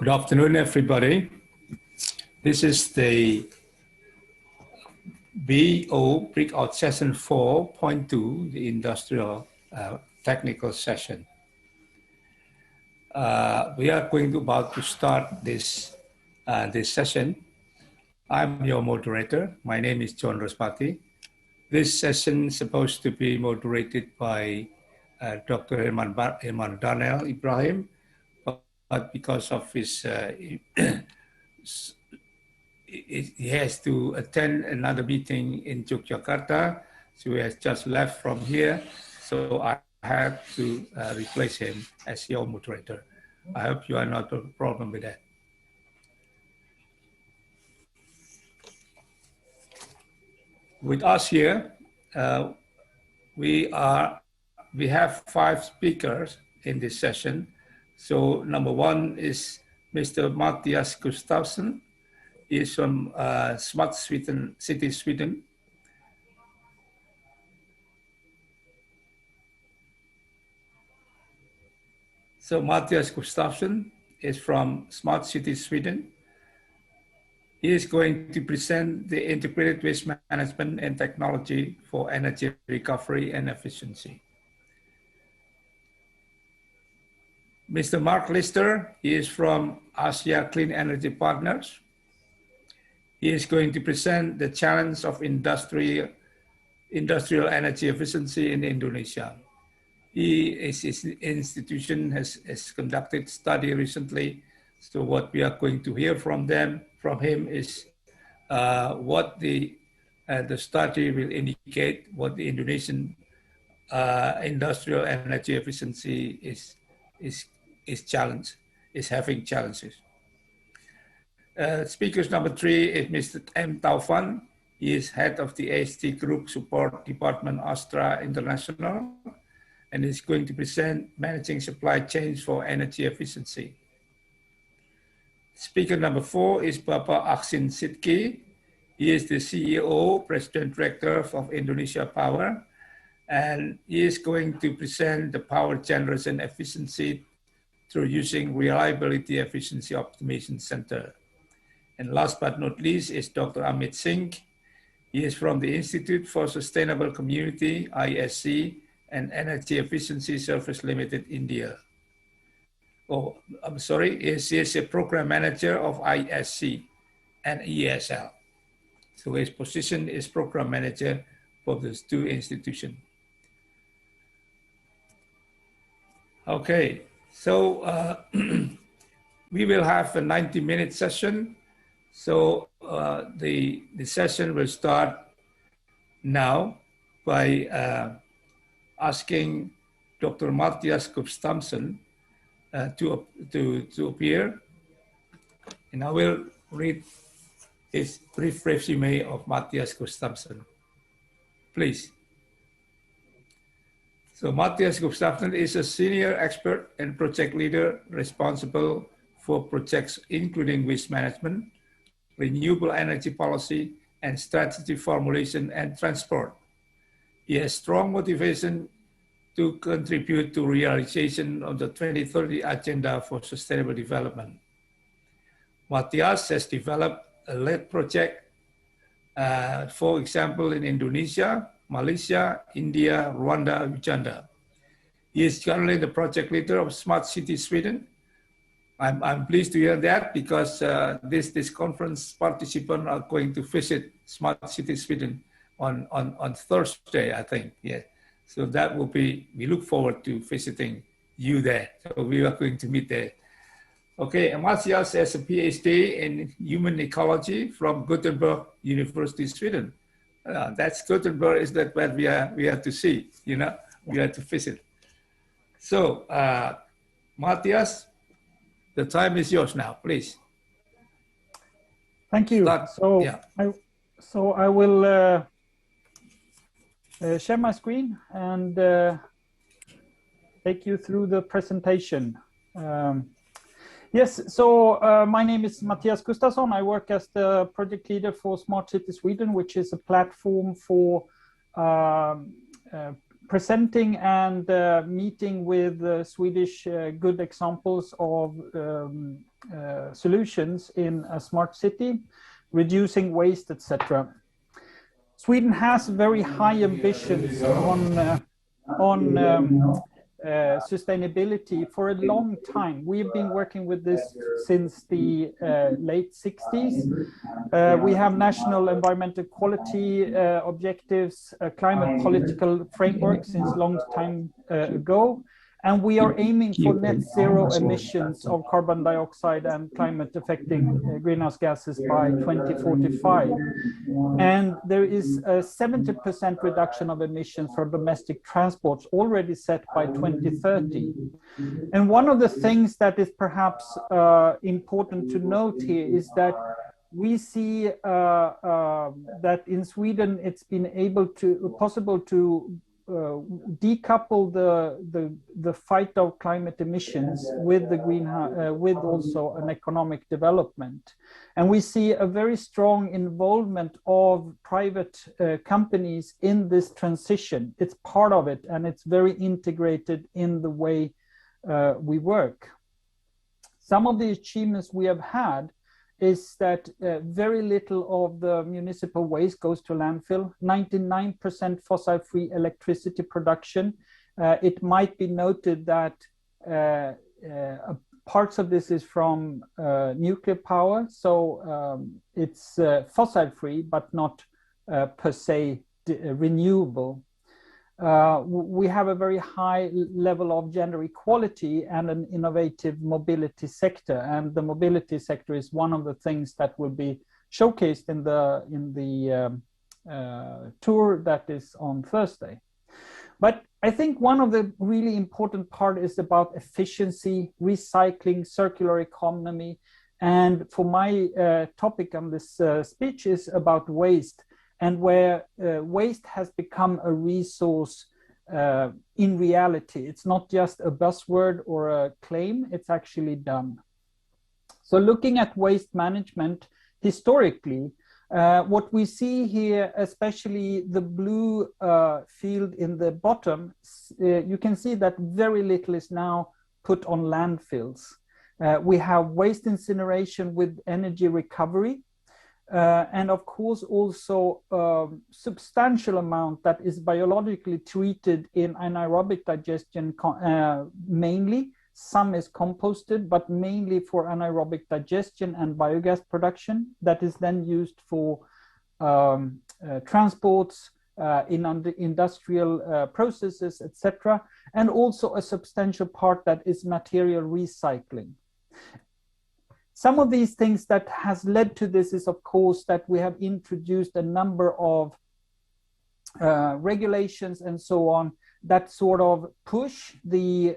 Good afternoon, everybody. This is the BO Breakout Session 4.2, the Industrial Technical Session. We are about to start this session. I'm your moderator. My name is John Respati. This session is supposed to be moderated by Dr. Herman Daniel Ibrahim, but because of his, he has to attend another meeting in Yogyakarta, so he has just left from here. So I have to replace him as your moderator. I hope you are not a problem with that. With us here, we have 5 speakers in this session. So number 1 is Mr. Mathias Gustavsson. He is from Smart City, Sweden. So Mathias Gustavsson is from Smart City, Sweden. He is going to present the integrated waste management and technology for energy recovery and efficiency. Mr. Mark Lister, he is from Asia Clean Energy Partners. He is going to present the challenge of industrial energy efficiency in Indonesia. His institution has conducted a study recently. So what we are going to hear from him is what the study will indicate, what the Indonesian industrial energy efficiency is having challenges. Speakers number 3 is Mr. M. Taufan. He is head of the AST Group Support Department, Astra International, and is going to present managing supply chains for energy efficiency. Speaker number 4 is Bapak Ahsin Sidqi. He is the CEO, President Director of Indonesia Power, and he is going to present the power generation efficiency through using Reliability Efficiency Optimization Center. And last but not least is Dr. Amit Singh. He is from the Institute for Sustainable Community, IEECCE, and Energy Efficiency Service Limited, India. Oh, I'm sorry, he is a program manager of IEECCE and EESL. So his position is program manager for those 2 institutions. Okay, so we will have a 90-minute session. So the session will start now by asking Dr. Mathias Gustavsson to appear, and I will read his brief resume of Mathias Gustavsson. Please. So Mathias Gustavsson is a senior expert and project leader responsible for projects including waste management, renewable energy policy, and strategy formulation and transport. He has strong motivation to contribute to realization of the 2030 Agenda for Sustainable Development. Mathias has developed a lead project, for example, in Indonesia, Malaysia, India, Rwanda, Uganda. He is currently the project leader of Smart City Sweden. I'm pleased to hear that because this conference participants are going to visit Smart City Sweden on Thursday, I think. Yeah. So that will be, we look forward to visiting you there. So we are going to meet there. Okay, Mathias has a PhD in human ecology from Gothenburg University, Sweden. That's Gothenburg is that where we have to see, you know, we have to visit. So, Mathias, the time is yours now, please. Thank you. So, yeah. I will share my screen and take you through the presentation. Yes, so my name is Mathias Gustavsson. I work as the project leader for Smart City Sweden, which is a platform for presenting and meeting with Swedish good examples of solutions in a smart city, reducing waste, etc. Sweden has very high ambitions on sustainability for a long time. We've been working with this since the late 60s. We have national environmental quality objectives, climate political framework since long time ago. And we are aiming for net zero emissions of carbon dioxide and climate affecting greenhouse gases by 2045. And there is a 70% reduction of emissions for domestic transports already set by 2030. And one of the things that is perhaps important to note here is that we see that in Sweden it's been possible to decouple the fight of climate emissions with the with also an economic development, and we see a very strong involvement of private companies in this transition. It's part of it, and it's very integrated in the way we work. Some of the achievements we have had is that very little of the municipal waste goes to landfill, 99% fossil-free electricity production. It might be noted that parts of this is from nuclear power, so it's fossil-free, but not per se renewable. We have a very high level of gender equality and an innovative mobility sector, and the mobility sector is one of the things that will be showcased in the tour that is on Thursday. But I think one of the really important part is about efficiency, recycling, circular economy, and for my topic on this speech is about waste, and where waste has become a resource in reality. It's not just a buzzword or a claim, it's actually done. So looking at waste management historically, what we see here, especially the blue field in the bottom, you can see that very little is now put on landfills. We have waste incineration with energy recovery, and of course also substantial amount that is biologically treated in anaerobic digestion mainly. Some is composted, but mainly for anaerobic digestion and biogas production that is then used for transports, in industrial processes, etc. And also a substantial part that is material recycling. Some of these things that has led to this is, of course, that we have introduced a number of regulations and so on that sort of push the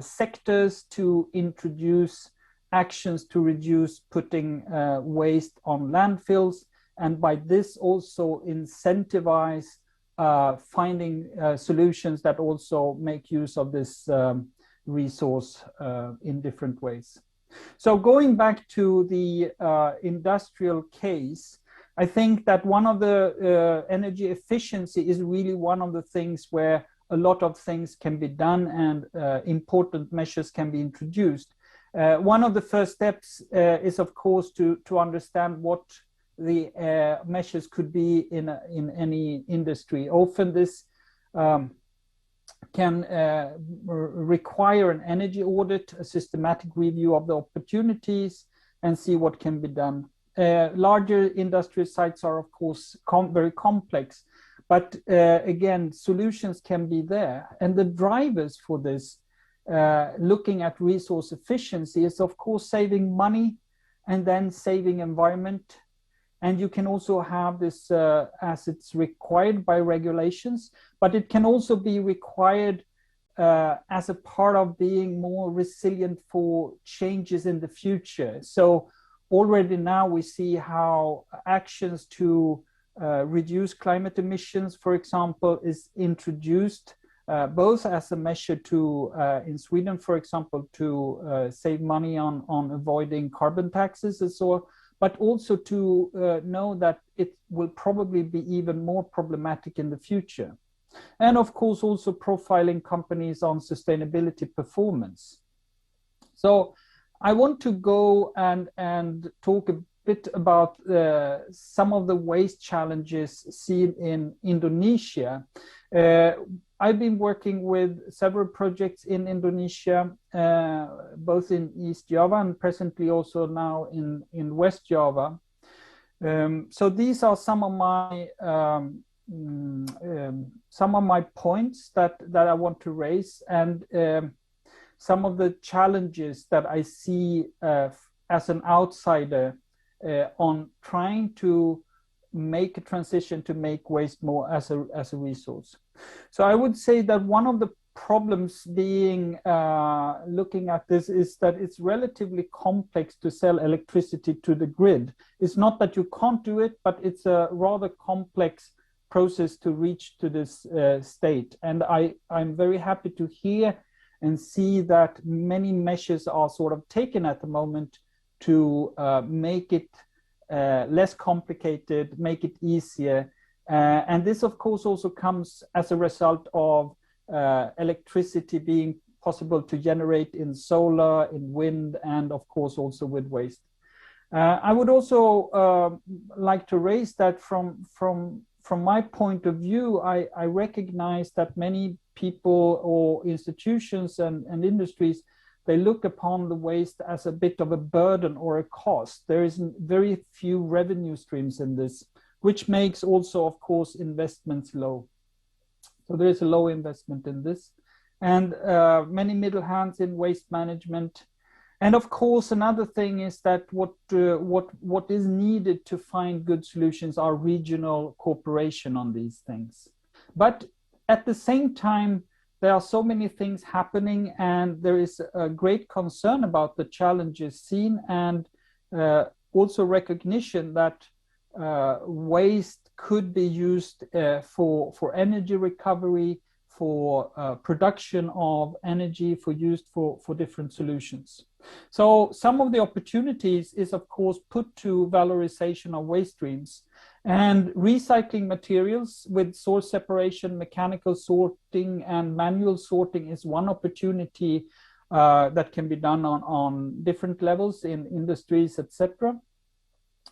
sectors to introduce actions to reduce putting waste on landfills, and by this also incentivize finding solutions that also make use of this resource in different ways. So going back to the industrial case, I think that one of the energy efficiency is really one of the things where a lot of things can be done and important measures can be introduced. One of the first steps is, of course, to understand what the measures could be in any industry. Often this can require an energy audit, a systematic review of the opportunities, and see what can be done. Larger industrial sites are, of course, very complex, but again, solutions can be there. And the drivers for this, looking at resource efficiency, is, of course, saving money and then saving environment. And you can also have this as it's required by regulations, but it can also be required as a part of being more resilient for changes in the future. So already now we see how actions to reduce climate emissions, for example, is introduced both as a measure to, in Sweden, for example, to save money on avoiding carbon taxes and so on, but also to know that it will probably be even more problematic in the future. And of course, also profiling companies on sustainability performance. So I want to go and talk a bit about some of the waste challenges seen in Indonesia. I've been working with several projects in Indonesia, both in East Java and presently also now in West Java. So these are some of my points that I want to raise, and some of the challenges that I see as an outsider on trying to make a transition to make waste more as a resource. So I would say that one of the problems being looking at this is that it's relatively complex to sell electricity to the grid. It's not that you can't do it, but it's a rather complex process to reach to this state. And I'm very happy to hear and see that many measures are sort of taken at the moment to make it less complicated, make it easier. And this, of course, also comes as a result of electricity being possible to generate in solar, in wind, and of course also with waste. I would also like to raise that from my point of view, I recognize that many people or institutions and industries, they look upon the waste as a bit of a burden or a cost. There is very few revenue streams in this, which makes also, of course, investments low. So there is a low investment in this, and many middle hands in waste management. And of course, another thing is that what is needed to find good solutions are regional cooperation on these things. But at the same time, there are so many things happening, and there is a great concern about the challenges seen, and also recognition that waste could be used for energy recovery, for production of energy, for different solutions. So some of the opportunities is, of course, put to valorization of waste streams, and recycling materials with source separation, mechanical sorting, and manual sorting is one opportunity that can be done on different levels in industries, etc.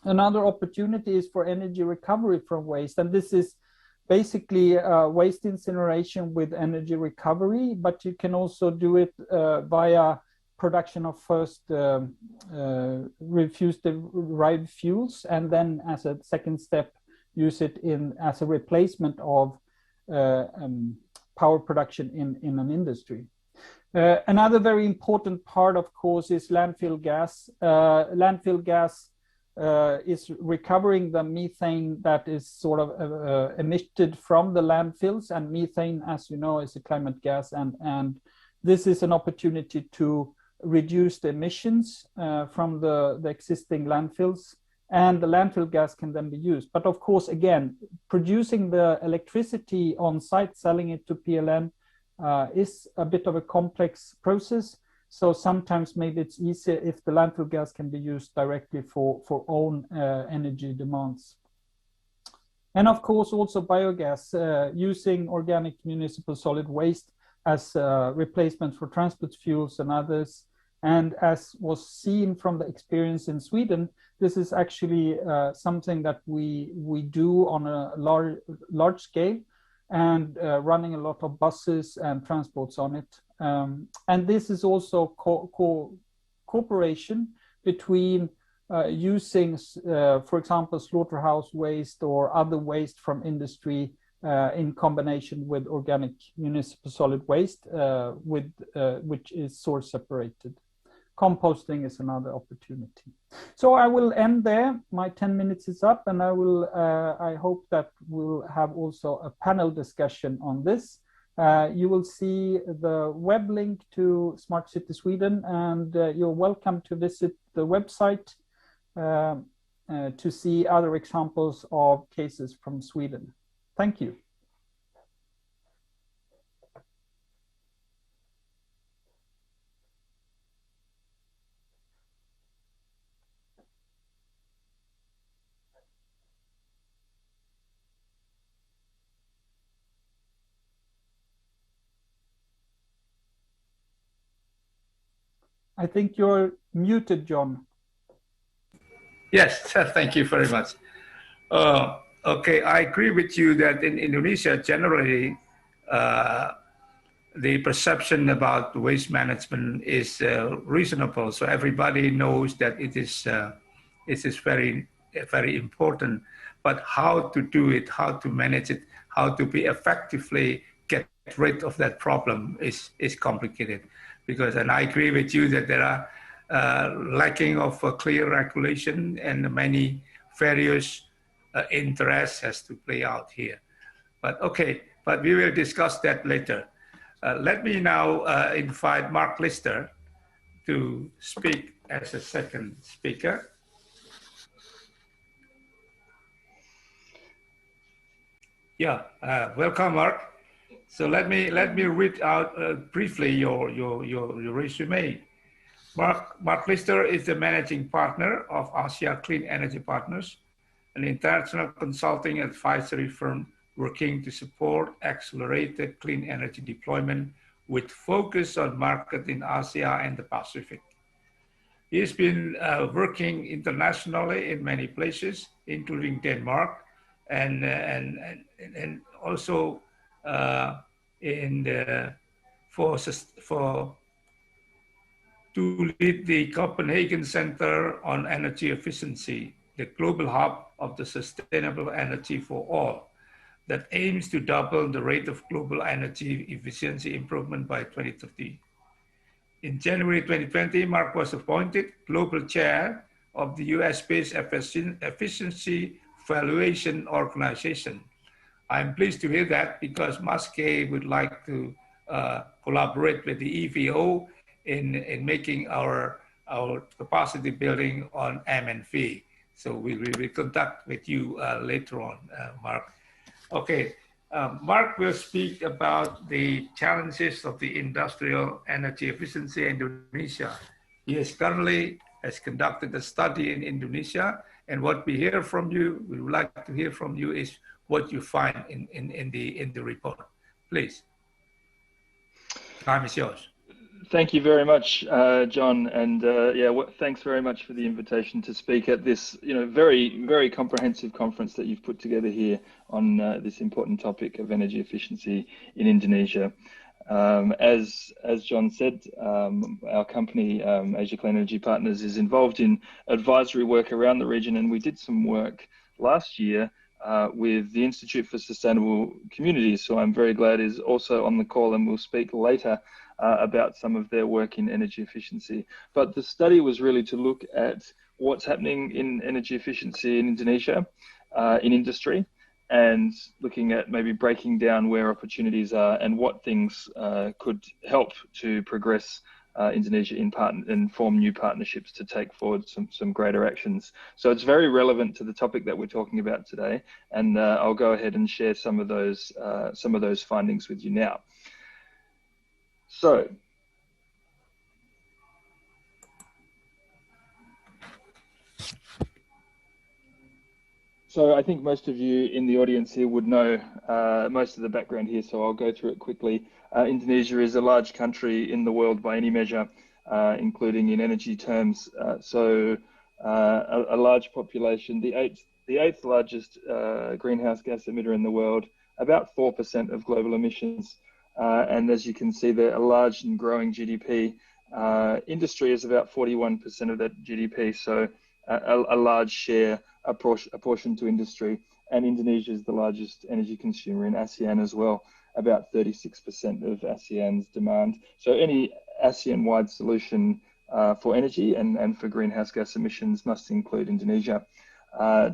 Another opportunity is for energy recovery from waste, and this is basically waste incineration with energy recovery, but you can also do it via production of first refuse derived fuels, and then as a second step, use it as a replacement of power production in an industry. Another very important part, of course, is landfill gas. Landfill gas is recovering the methane that is sort of emitted from the landfills, and methane, as you know, is a climate gas, and this is an opportunity to reduce the emissions from the existing landfills, and the landfill gas can then be used. But of course, again, producing the electricity on site, selling it to PLN is a bit of a complex process. So sometimes maybe it's easier if the landfill gas can be used directly for own energy demands. And of course, also biogas, using organic municipal solid waste as replacement for transport fuels and others. And as was seen from the experience in Sweden, this is actually something that we do on a large scale, and running a lot of buses and transports on it. And this is also cooperation between using, for example, slaughterhouse waste or other waste from industry in combination with organic municipal solid waste, which is source separated. Composting is another opportunity. So I will end there. My 10 minutes is up, and I hope that we'll have also a panel discussion on this. You will see the web link to Smart City Sweden, and you're welcome to visit the website to see other examples of cases from Sweden. Thank you. I think you're muted, John. Yes, thank you very much. Okay, I agree with you that in Indonesia, generally, the perception about waste management is reasonable. So everybody knows that it is very, very important. But how to do it, how to manage it, how to be effectively get rid of that problem is complicated. Because, and I agree with you that there are lacking of clear regulation and many various interests has to play out here. But okay, but we will discuss that later. Let me now invite Mark Lister to speak as a second speaker. Yeah, welcome, Mark. So let me read out briefly your resume. Mark Lister is the managing partner of Asia Clean Energy Partners, an international consulting advisory firm working to support accelerated clean energy deployment with focus on markets in Asia and the Pacific. He's been working internationally in many places, including Denmark, and also to lead the Copenhagen Center on Energy Efficiency, the global hub of the sustainable energy for all, that aims to double the rate of global energy efficiency improvement by 2030. In January 2020, Mark was appointed global chair of the US-based efficiency valuation organization. I'm pleased to hear that because Maskeei would like to collaborate with the EVO in making our capacity building on M&V. So we will contact with you later on, Mark. Okay, Mark will speak about the challenges of the industrial energy efficiency in Indonesia. He currently has conducted a study in Indonesia, and what we hear from you, we would like to hear from you is what you find in the report. Please, time is yours. Thank you very much, John, and thanks very much for the invitation to speak at this, very, very comprehensive conference that you've put together here on this important topic of energy efficiency in Indonesia. As John said, our company, Asia Clean Energy Partners, is involved in advisory work around the region, and we did some work last year with the Institute for Sustainable Communities. So I'm very glad is also on the call, and we'll speak later about some of their work in energy efficiency. But the study was really to look at what's happening in energy efficiency in Indonesia, in industry, and looking at maybe breaking down where opportunities are and what things could help to progress Indonesia and form new partnerships to take forward some greater actions. So it's very relevant to the topic that we're talking about today, and I'll go ahead and share some of those findings with you now. So I think most of you in the audience here would know most of the background here, so I'll go through it quickly. Indonesia is a large country in the world by any measure, including in energy terms. A large population, the eighth largest greenhouse gas emitter in the world, about 4% of global emissions. And as you can see, they're a large and growing GDP. Industry is about 41% of that GDP, so a large share, a portion to industry. And Indonesia is the largest energy consumer in ASEAN as well, about 36% of ASEAN's demand. So any ASEAN-wide solution for energy and for greenhouse gas emissions must include Indonesia.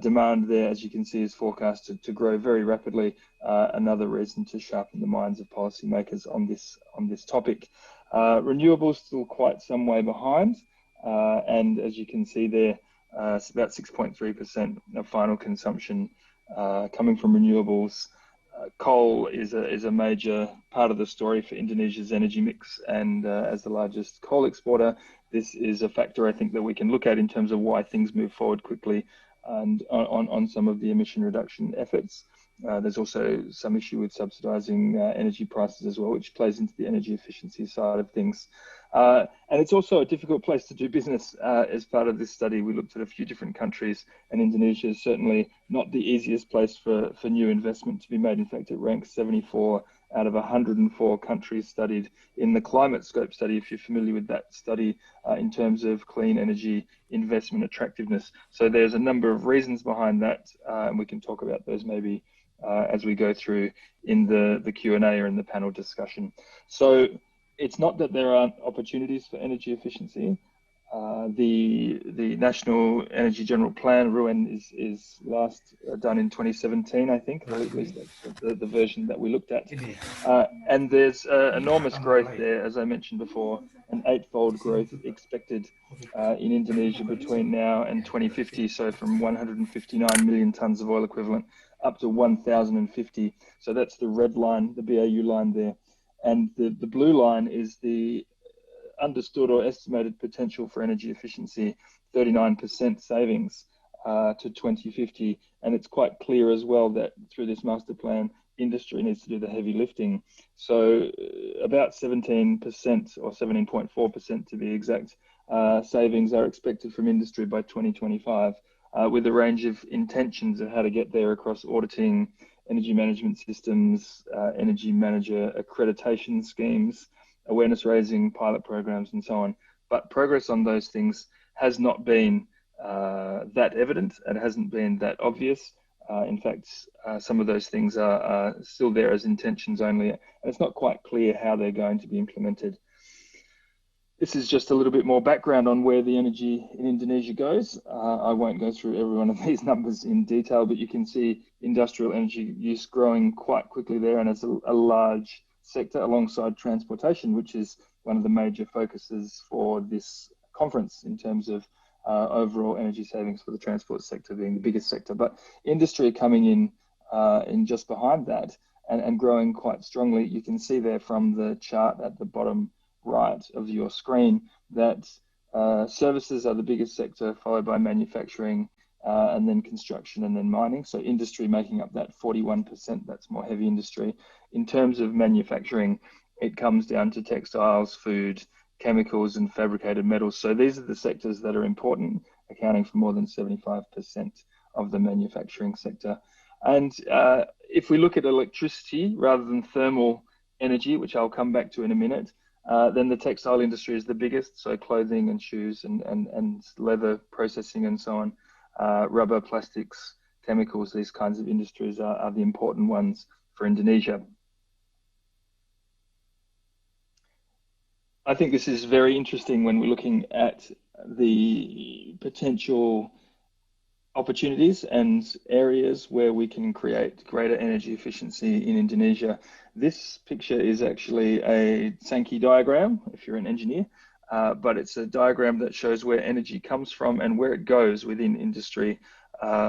Demand there, as you can see, is forecasted to grow very rapidly. Another reason to sharpen the minds of policymakers on this topic. Renewables still quite some way behind, and as you can see there, it's about 6.3% of final consumption coming from renewables. Coal is a major part of the story for Indonesia's energy mix, and as the largest coal exporter, this is a factor I think that we can look at in terms of why things move forward quickly and on some of the emission reduction efforts. There's also some issue with subsidizing energy prices as well, which plays into the energy efficiency side of things. And it's also a difficult place to do business. As part of this study, we looked at a few different countries, and Indonesia is certainly not the easiest place for new investment to be made. In fact, it ranks 74 out of 104 countries studied in the climate scope study, if you're familiar with that study, in terms of clean energy investment attractiveness. So there's a number of reasons behind that, and we can talk about those maybe as we go through in the Q&A or in the panel discussion. So it's not that there aren't opportunities for energy efficiency. The National Energy General Plan, RUEN, is last done in 2017, I think, or at least that's the version that we looked at. And there's enormous growth there, as I mentioned before, an 8-fold growth expected in Indonesia between now and 2050. So from 159 million tons of oil equivalent up to 1,050. So that's the red line, the BAU line there. And the blue line is the understood or estimated potential for energy efficiency, 39% savings to 2050. And it's quite clear as well that through this master plan, industry needs to do the heavy lifting. So about 17% or 17.4% to be exact, savings are expected from industry by 2025, with a range of intentions of how to get there across auditing, energy management systems, energy manager accreditation schemes, awareness raising, pilot programs, and so on. But progress on those things has not been that evident. It hasn't been that obvious. In fact, some of those things are still there as intentions only, and it's not quite clear how they're going to be implemented. This is just a little bit more background on where the energy in Indonesia goes. I won't go through every one of these numbers in detail, but you can see industrial energy use growing quite quickly there, and it's a large sector alongside transportation, which is one of the major focuses for this conference in terms of overall energy savings for the transport sector being the biggest sector. But industry coming in just behind that and growing quite strongly. You can see there from the chart at the bottom right of your screen that services are the biggest sector, followed by manufacturing, and then construction, and then mining. So industry making up that 41%, that's more heavy industry. In terms of manufacturing, it comes down to textiles, food, chemicals, and fabricated metals. So these are the sectors that are important, accounting for more than 75% of the manufacturing sector. And if we look at electricity rather than thermal energy, which I'll come back to in a minute, then the textile industry is the biggest, so clothing and shoes and leather processing and so on. Rubber, plastics, chemicals, these kinds of industries are the important ones for Indonesia. I think this is very interesting when we're looking at the potential opportunities and areas where we can create greater energy efficiency in Indonesia. This picture is actually a Sankey diagram, if you're an engineer, but it's a diagram that shows where energy comes from and where it goes within industry,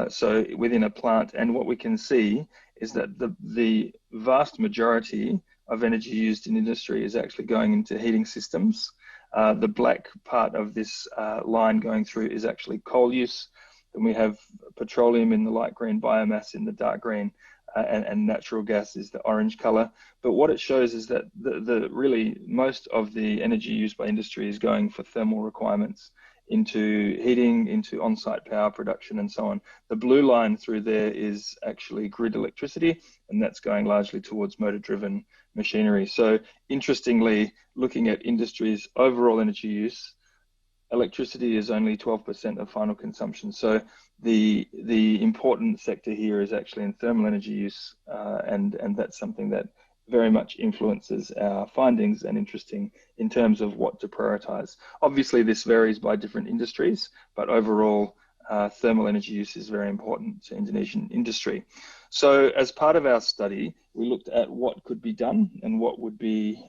so within a plant. And what we can see is that the vast majority of energy used in industry is actually going into heating systems. The black part of this line going through is actually coal use. Then we have petroleum in the light green, biomass in the dark green, and natural gas is the orange color. But what it shows is that really most of the energy used by industry is going for thermal requirements, into heating, into on-site power production, and so on. The blue line through there is actually grid electricity, and that's going largely towards motor-driven machinery. So interestingly, looking at industry's overall energy use, electricity is only 12% of final consumption. So the important sector here is actually in thermal energy use, and that's something that very much influences our findings and interesting in terms of what to prioritize. Obviously, this varies by different industries, but overall, thermal energy use is very important to Indonesian industry. So as part of our study, we looked at what could be done and what would be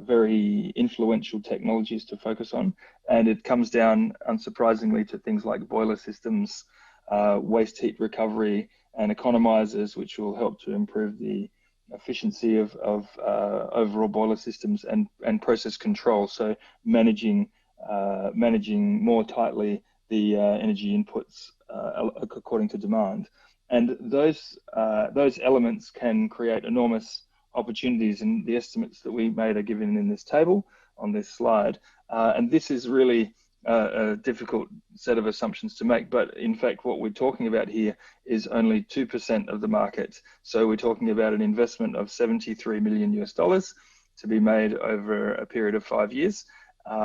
very influential technologies to focus on. And it comes down, unsurprisingly, to things like boiler systems, waste heat recovery, and economizers, which will help to improve the efficiency of overall boiler systems and process control. So managing more tightly the energy inputs according to demand. And those elements can create enormous opportunities, and the estimates that we made are given in this table on this slide. And this is really a difficult set of assumptions to make, but in fact what we're talking about here is only 2% of the market. So we're talking about an investment of $73 million to be made over a period of 5 years,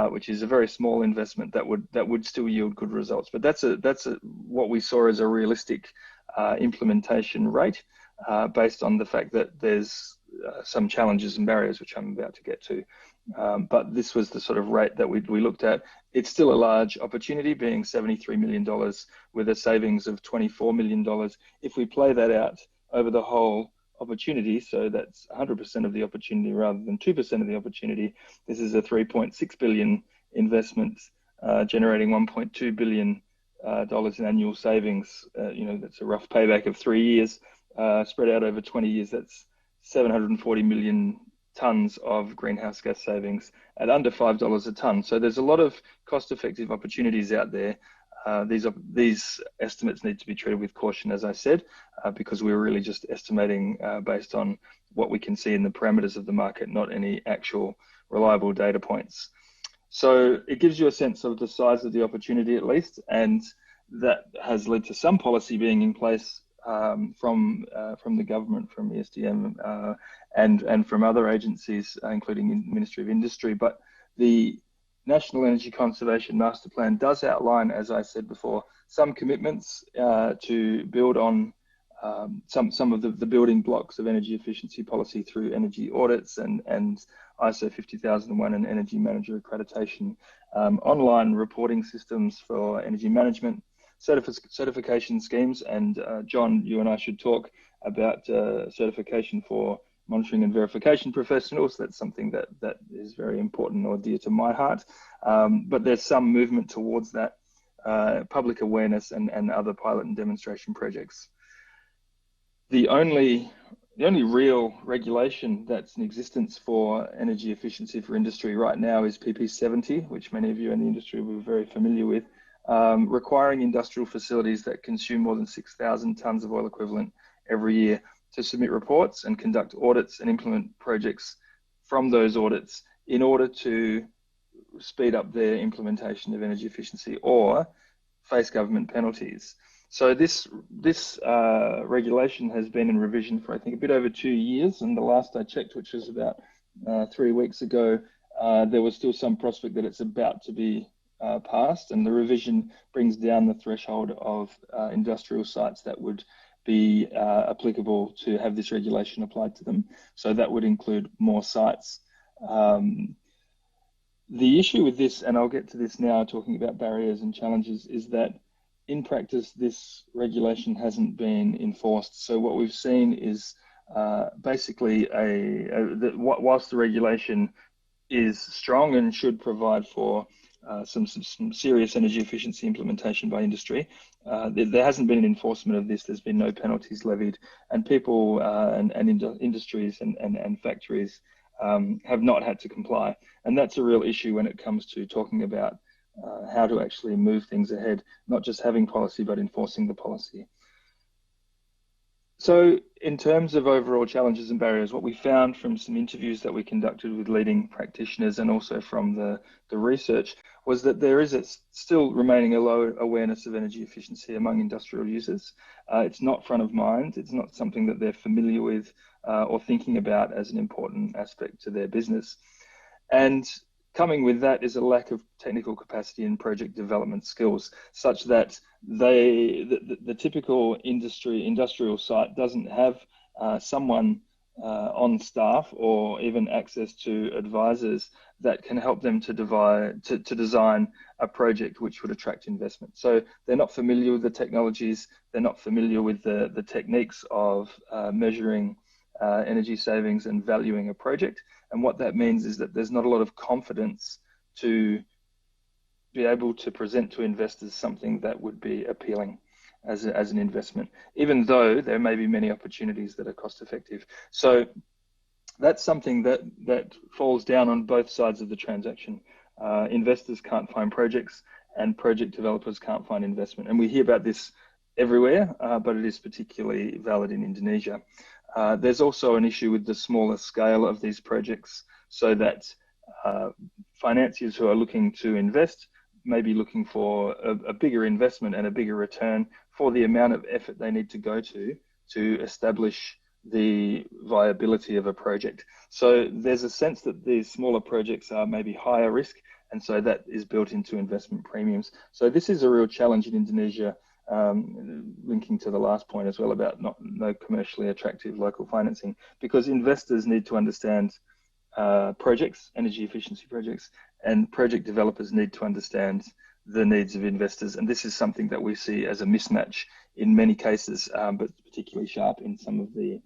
which is a very small investment that would still yield good results. But that's what we saw as a realistic implementation rate, based on the fact that there's some challenges and barriers, which I'm about to get to. But this was the sort of rate that we looked at. It's still a large opportunity, being $73 million with a savings of $24 million. If we play that out over the whole opportunity, so that's 100% of the opportunity rather than 2% of the opportunity, this is a $3.6 billion investment, generating $1.2 billion in annual savings. That's a rough payback of 3 years, spread out over 20 years. That's 740 million tons of greenhouse gas savings at under $5 a ton. So there's a lot of cost-effective opportunities out there. These estimates need to be treated with caution, as I said, because we're really just estimating based on what we can see in the parameters of the market, not any actual reliable data points. So it gives you a sense of the size of the opportunity, at least, and that has led to some policy being in place from the government, from ESDM, and from other agencies, including the Ministry of Industry. But the National Energy Conservation Master Plan does outline, as I said before, some commitments to build on some of the building blocks of energy efficiency policy through energy audits and ISO 50001 and Energy Manager accreditation, online reporting systems for energy management, certification schemes, and John, you and I should talk about certification for monitoring and verification professionals. That's something that is very important or dear to my heart. But there's some movement towards that, public awareness and other pilot and demonstration projects. The only real regulation that's in existence for energy efficiency for industry right now is PP70, which many of you in the industry will be very familiar with, requiring industrial facilities that consume more than 6,000 tons of oil equivalent every year to submit reports and conduct audits and implement projects from those audits in order to speed up their implementation of energy efficiency or face government penalties. So this regulation has been in revision for, I think, a bit over 2 years, and the last I checked, which was about 3 weeks ago, there was still some prospect that it's about to be passed, and the revision brings down the threshold of industrial sites that would be applicable to have this regulation applied to them. So that would include more sites. The issue with this, and I'll get to this now, talking about barriers and challenges, is that in practice, this regulation hasn't been enforced. So what we've seen is basically whilst the regulation is strong and should provide for some serious energy efficiency implementation by industry, there hasn't been an enforcement of this. There's been no penalties levied, and people and industries and factories have not had to comply. And that's a real issue when it comes to talking about how to actually move things ahead, not just having policy, but enforcing the policy. So in terms of overall challenges and barriers, what we found from some interviews that we conducted with leading practitioners and also from the research was that there is still remaining a low awareness of energy efficiency among industrial users. It's not front of mind. It's not something that they're familiar with or thinking about as an important aspect to their business. And coming with that is a lack of technical capacity and project development skills, such that the typical industrial site doesn't have someone on staff or even access to advisors that can help them to design a project which would attract investment. So they're not familiar with the technologies, they're not familiar with the techniques of measuring energy savings and valuing a project. And what that means is that there's not a lot of confidence to be able to present to investors something that would be appealing as an investment, even though there may be many opportunities that are cost effective. So that's something that falls down on both sides of the transaction. Investors can't find projects and project developers can't find investment. And we hear about this everywhere, but it is particularly valid in Indonesia. There's also an issue with the smaller scale of these projects, so that financiers who are looking to invest may be looking for a bigger investment and a bigger return for the amount of effort they need to go to establish the viability of a project. So there's a sense that these smaller projects are maybe higher risk, and so that is built into investment premiums. So this is a real challenge in Indonesia, linking to the last point as well about no commercially attractive local financing, because investors need to understand projects, energy efficiency projects, and project developers need to understand the needs of investors. And this is something that we see as a mismatch in many cases, but particularly sharp in some of the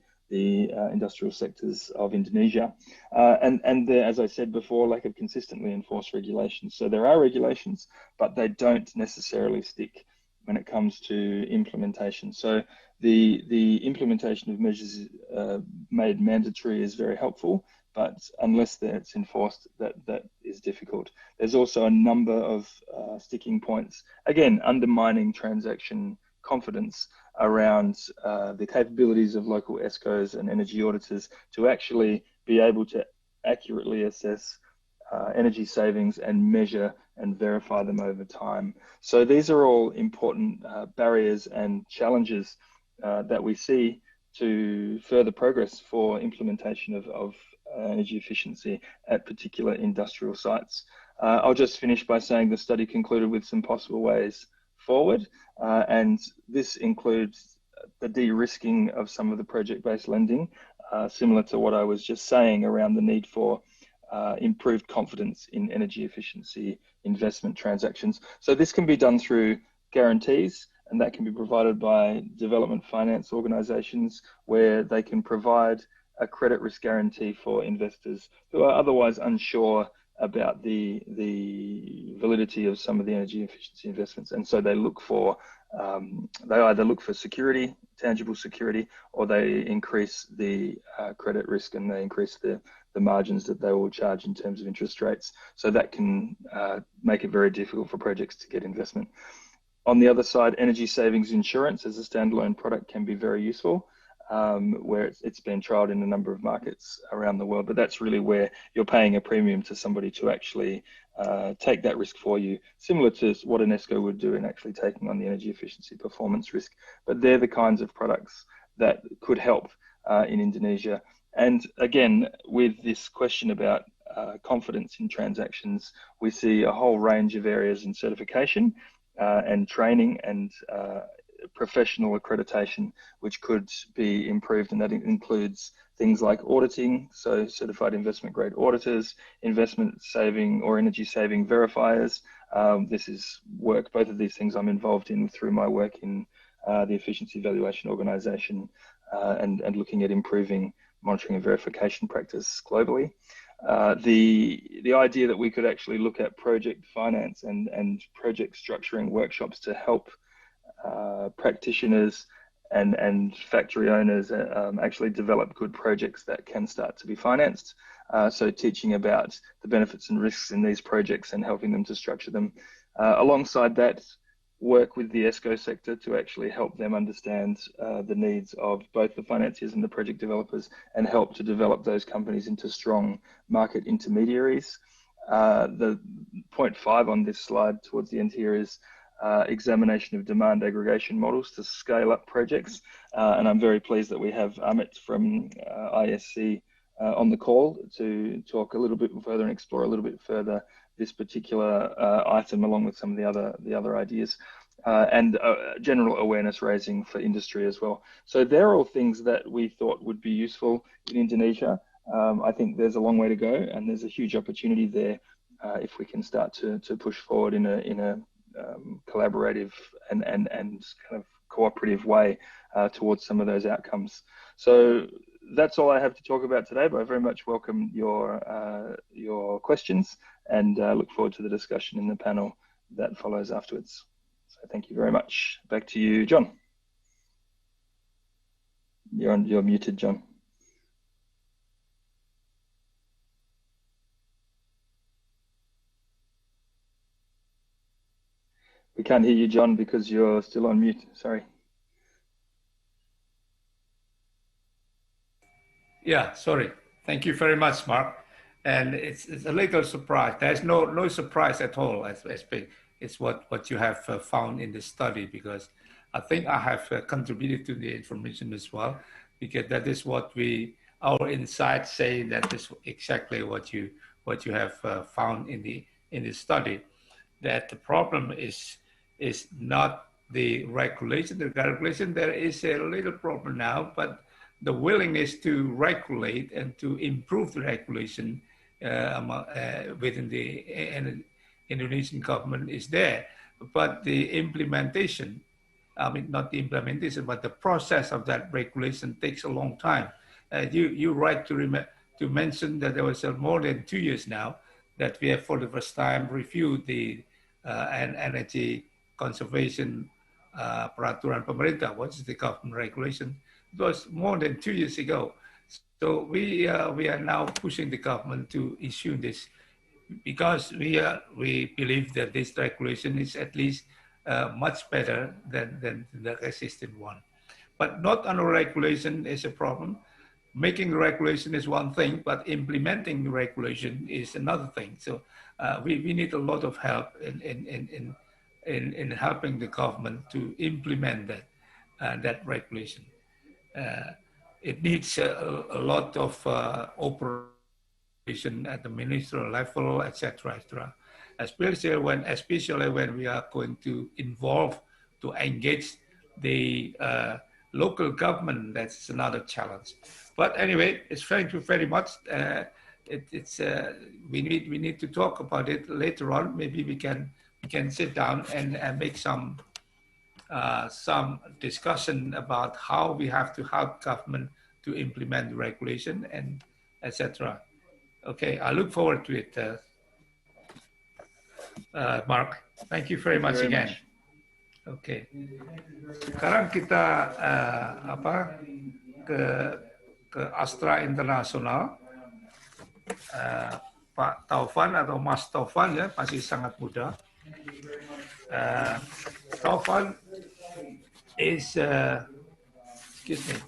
industrial sectors of Indonesia. And there, as I said before, lack of consistently enforced regulations. So there are regulations, but they don't necessarily stick when it comes to implementation. So the implementation of measures made mandatory is very helpful, but unless that's enforced, that is difficult. There's also a number of sticking points, again, undermining transaction confidence around the capabilities of local ESCOs and energy auditors to actually be able to accurately assess energy savings and measure and verify them over time. So these are all important barriers and challenges that we see to further progress for implementation of energy efficiency at particular industrial sites. I'll just finish by saying the study concluded with some possible ways forward, and this includes the de-risking of some of the project-based lending, similar to what I was just saying around the need for improved confidence in energy efficiency investment transactions. So this can be done through guarantees, and that can be provided by development finance organizations, where they can provide a credit risk guarantee for investors who are otherwise unsure about the validity of some of the energy efficiency investments. And so they look for, they either look for security, tangible security, or they increase the credit risk, and they increase the margins that they will charge in terms of interest rates. So that can make it very difficult for projects to get investment. On the other side, energy savings insurance as a standalone product can be very useful, where it's been trialed in a number of markets around the world, but that's really where you're paying a premium to somebody to actually take that risk for you, similar to what an ESCO would do in actually taking on the energy efficiency performance risk. But they're the kinds of products that could help in Indonesia. And again, with this question about confidence in transactions, we see a whole range of areas in certification and training and professional accreditation, which could be improved, and that includes things like auditing, so certified investment grade auditors, investment saving or energy saving verifiers. This is work, both of these things I'm involved in through my work in the efficiency evaluation organization, and looking at improving monitoring and verification practice globally. The idea that we could actually look at project finance and project structuring workshops to help practitioners and factory owners actually develop good projects that can start to be financed. So teaching about the benefits and risks in these projects and helping them to structure them. Alongside that, work with the ESCO sector to actually help them understand the needs of both the financiers and the project developers, and help to develop those companies into strong market intermediaries. The point 5 on this slide towards the end here is examination of demand aggregation models to scale up projects. And I'm very pleased that we have Amit from IEECCE on the call to talk a little bit further and explore a little bit further this particular item, along with some of the other ideas, and general awareness raising for industry as well. So they're all things that we thought would be useful in Indonesia. I think there's a long way to go, and there's a huge opportunity there if we can start to push forward in a collaborative and kind of cooperative way towards some of those outcomes. So that's all I have to talk about today, but I very much welcome your questions, and look forward to the discussion in the panel that follows afterwards. So thank you very much. Back to you, John. You're muted, John. We can't hear you, John, because you're still on mute. Sorry. Yeah, sorry. Thank you very much, Mark. And it's a little surprise. There's no surprise at all. It's what you have found in the study, because I think I have contributed to the information as well, because that is what our insights say. That is exactly what you have found in the study. That the problem is not the regulation. The regulation, there is a little problem now, but the willingness to regulate and to improve the regulation within the Indonesian government is there. But the implementation, I mean, not the implementation, but the process of that regulation takes a long time. You're right to mention that there was more than 2 years now that we have for the first time reviewed the energy conservation peraturan pemerintah, what is the government regulation. It was more than 2 years ago. So we are now pushing the government to issue this, because we believe that this regulation is at least much better than the existing one. But not on regulation is a problem. Making regulation is one thing, but implementing the regulation is another thing. So we need a lot of help in helping the government to implement that regulation. It needs a lot of operation at the ministerial level, etc., etc. Especially when we are going to engage the local government. That's another challenge. But anyway, thank you very much. We need to talk about it later on. Maybe we can sit down and make some discussion about how we have to help government to implement the regulation and etc. Okay, I look forward to it, Mark. Thank you very much again. Okay, sekarang kita ke Astra Internasional. Pak Taufan atau Mas Taufan, ya, masih sangat muda. Taufan is excuse me.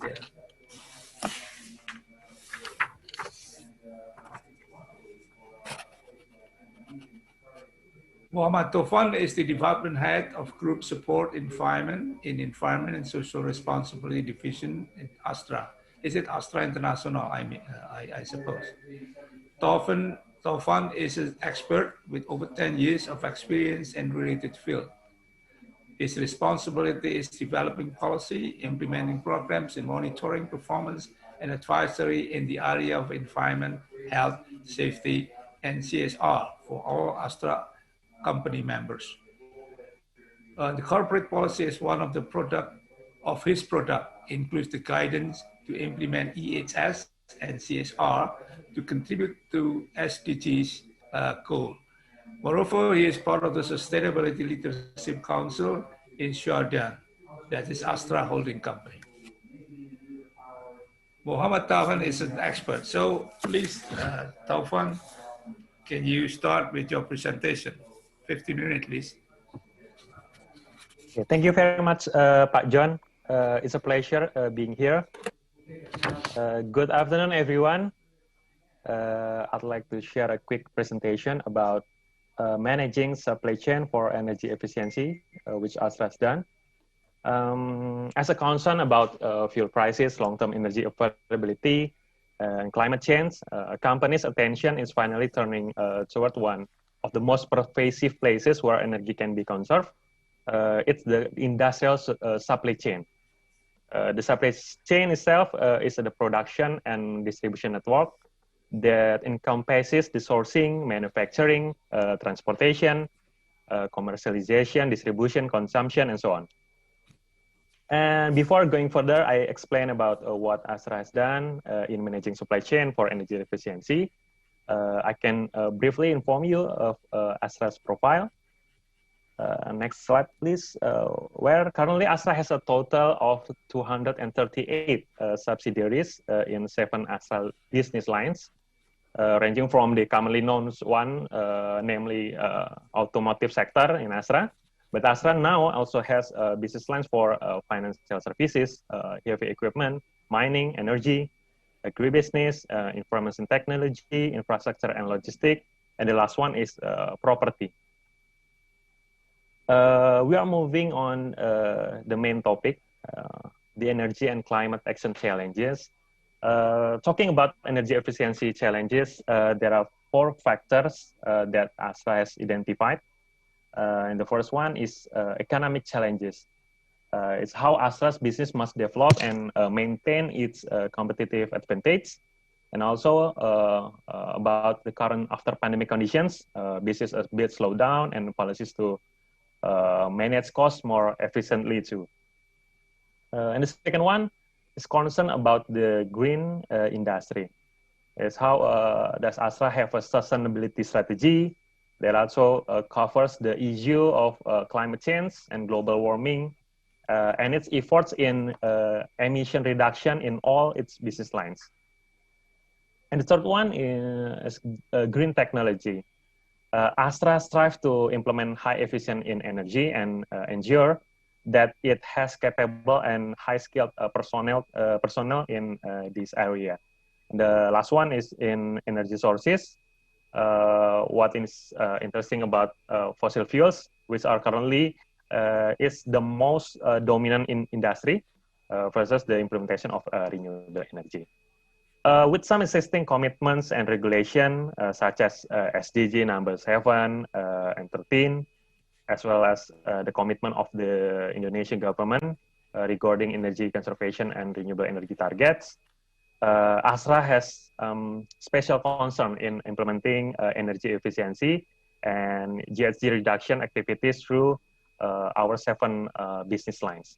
Muhammad Taufan is the development head of Group Support Environment and Social Responsibility Division in Astra. Is it Astra International? I suppose. Taufan is an expert with over 10 years of experience in related field. His responsibility is developing policy, implementing programs, and monitoring performance and advisory in the area of environment, health, safety, and CSR for all Astra company members. The corporate policy is one of the his product includes the guidance to implement EESL and CSR to contribute to SDGs goal. Moreover, he is part of the Sustainability Leadership Council in Jordan, that is Astra Holding Company. Muhammad Taufan is an expert. So please, Taufan, can you start with your presentation? 15 minutes, please. Okay, thank you very much, Pak John. It's a pleasure being here. Good afternoon, everyone. I'd like to share a quick presentation about managing supply chain for energy efficiency, which Astra has done. As a concern about fuel prices, long-term energy availability, and climate change, a company's attention is finally turning toward one of the most pervasive places where energy can be conserved. It's the industrial supply chain. The supply chain itself is the production and distribution network that encompasses the sourcing, manufacturing, transportation, commercialization, distribution, consumption, and so on. And before going further, I explain about what Astra has done in managing supply chain for energy efficiency. I can briefly inform you of Astra's profile. Next slide, please. Where currently Astra has a total of 238 subsidiaries in 7 Astra business lines, ranging from the commonly known one, namely automotive sector in Astra. But Astra now also has business lines for financial services, heavy equipment, mining, energy, agribusiness, information technology, infrastructure and logistics, and the last one is property. We are moving on the main topic, the energy and climate action challenges. Talking about energy efficiency challenges, there are 4 factors that Astra has identified. And the first one is economic challenges. It's how Astra's business must develop and maintain its competitive advantage. And also about the current after pandemic conditions, business a bit slowed down and policies to manage costs more efficiently too. And the second one is concern about the green industry. It's how does Astra have a sustainability strategy that also covers the issue of climate change and global warming and its efforts in emission reduction in all its business lines. And the third one is green technology. Astra strives to implement high efficient in energy and ensure that it has capable and high skilled personnel in this area. And the last one is in energy sources. What is interesting about fossil fuels, which are currently is the most dominant in industry versus the implementation of renewable energy. With some existing commitments and regulation, such as SDG number 7 and 13, as well as the commitment of the Indonesian government regarding energy conservation and renewable energy targets, Astra has special concern in implementing energy efficiency and GHG reduction activities through our 7 business lines.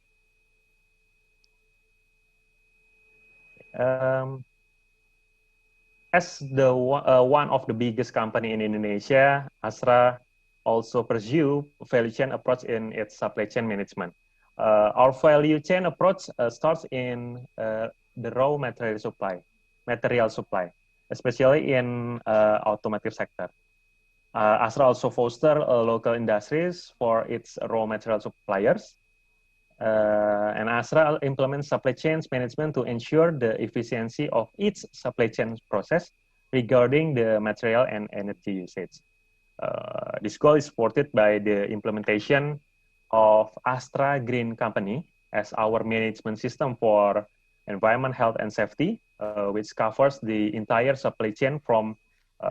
As the one of the biggest company in Indonesia, Astra also pursue value chain approach in its supply chain management. Our value chain approach starts in the raw material supply, especially in automotive sector. Astra also foster local industries for its raw material suppliers. And Astra implements supply chain management to ensure the efficiency of its supply chain process regarding the material and energy usage. This goal is supported by the implementation of Astra Green Company as our management system for environment, health, and safety, which covers the entire supply chain from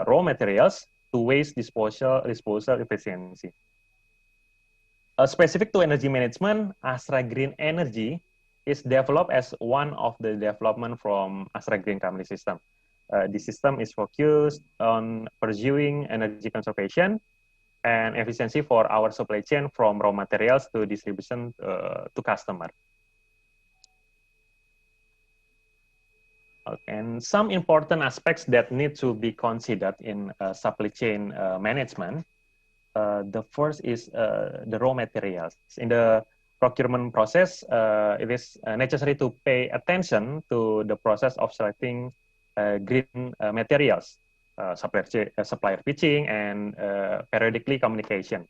raw materials to waste disposal efficiency. Specific to energy management, Astra Green Energy is developed as one of the development from Astra Green Company system. This system is focused on pursuing energy conservation and efficiency for our supply chain from raw materials to distribution to customer. And some important aspects that need to be considered in supply chain management. The first is the raw materials. In the procurement process, it is necessary to pay attention to the process of selecting green materials, supplier pitching, and periodically communication.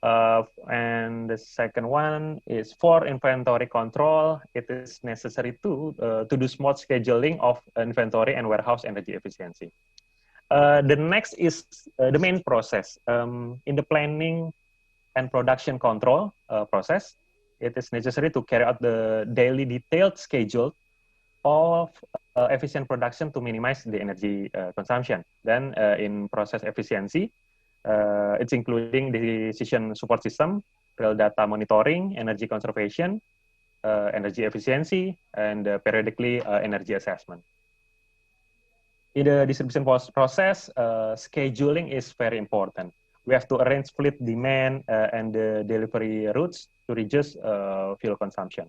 And the second one is for inventory control. It is necessary to do smart scheduling of inventory and warehouse energy efficiency. The next is the main process. In the planning and production control process, it is necessary to carry out the daily detailed schedule of efficient production to minimize the energy consumption. Then in process efficiency, it's including the decision support system, real data monitoring, energy conservation, energy efficiency, and periodically energy assessment. In the distribution process, scheduling is very important. We have to arrange fleet demand and the delivery routes to reduce fuel consumption.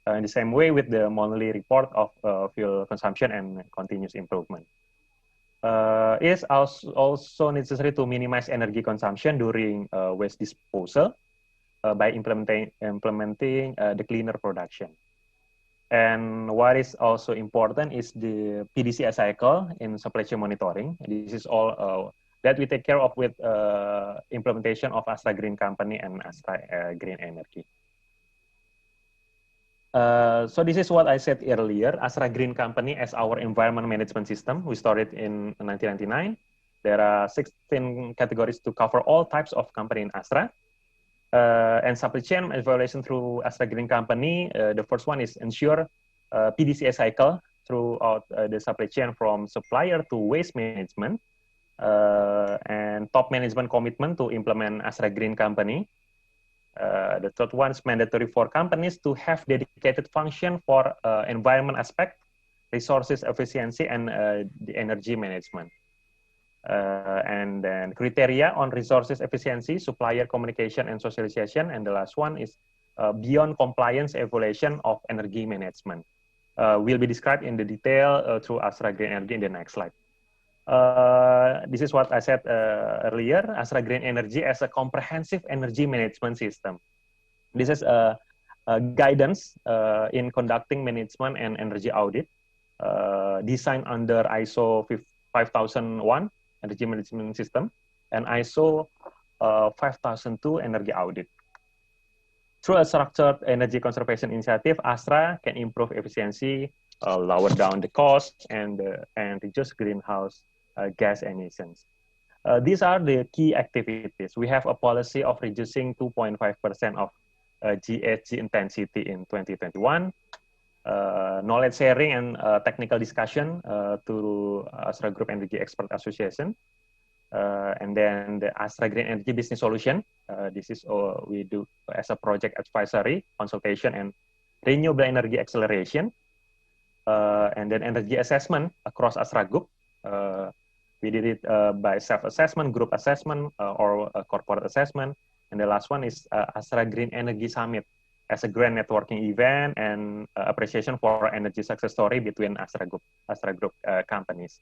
In the same way with the monthly report of fuel consumption and continuous improvement. It is also necessary to minimize energy consumption during waste disposal by implementing the cleaner production. And what is also important is the PDCA cycle in supply chain monitoring. This is all that we take care of with implementation of Astra Green Company and Astra Green Energy. So this is what I said earlier. Astra Green Company as our environment management system. We started in 1999. There are 16 categories to cover all types of company in Astra. And supply chain evaluation through Astra Green Company. The first one is ensure PDCA cycle throughout the supply chain from supplier to waste management. And top management commitment to implement Astra Green Company. The third one is mandatory for companies to have dedicated function for environment aspect, resources efficiency, and the energy management. And then criteria on resources efficiency, supplier communication and socialization. And the last one is beyond compliance evaluation of energy management. Will be described in the detail through Astra Green Energy in the next slide. This is what I said earlier, Astra Green Energy as a comprehensive energy management system. This is a guidance in conducting management and energy audit, designed under ISO 5001 energy management system and ISO 5002 energy audit. Through a structured energy conservation initiative, Astra can improve efficiency, lower down the cost, and reduce greenhouse gas emissions. These are the key activities. We have a policy of reducing 2.5% of GHG intensity in 2021. Knowledge sharing and technical discussion to Astra Group Energy Expert Association. And then the Astra Green Energy Business Solution. This is we do as a project advisory, consultation, and renewable energy acceleration. And then energy assessment across Astra Group. We did it by self-assessment, group assessment, or corporate assessment. And the last one is Astra Green Energy Summit as a grand networking event and appreciation for energy success story between Astra Group companies.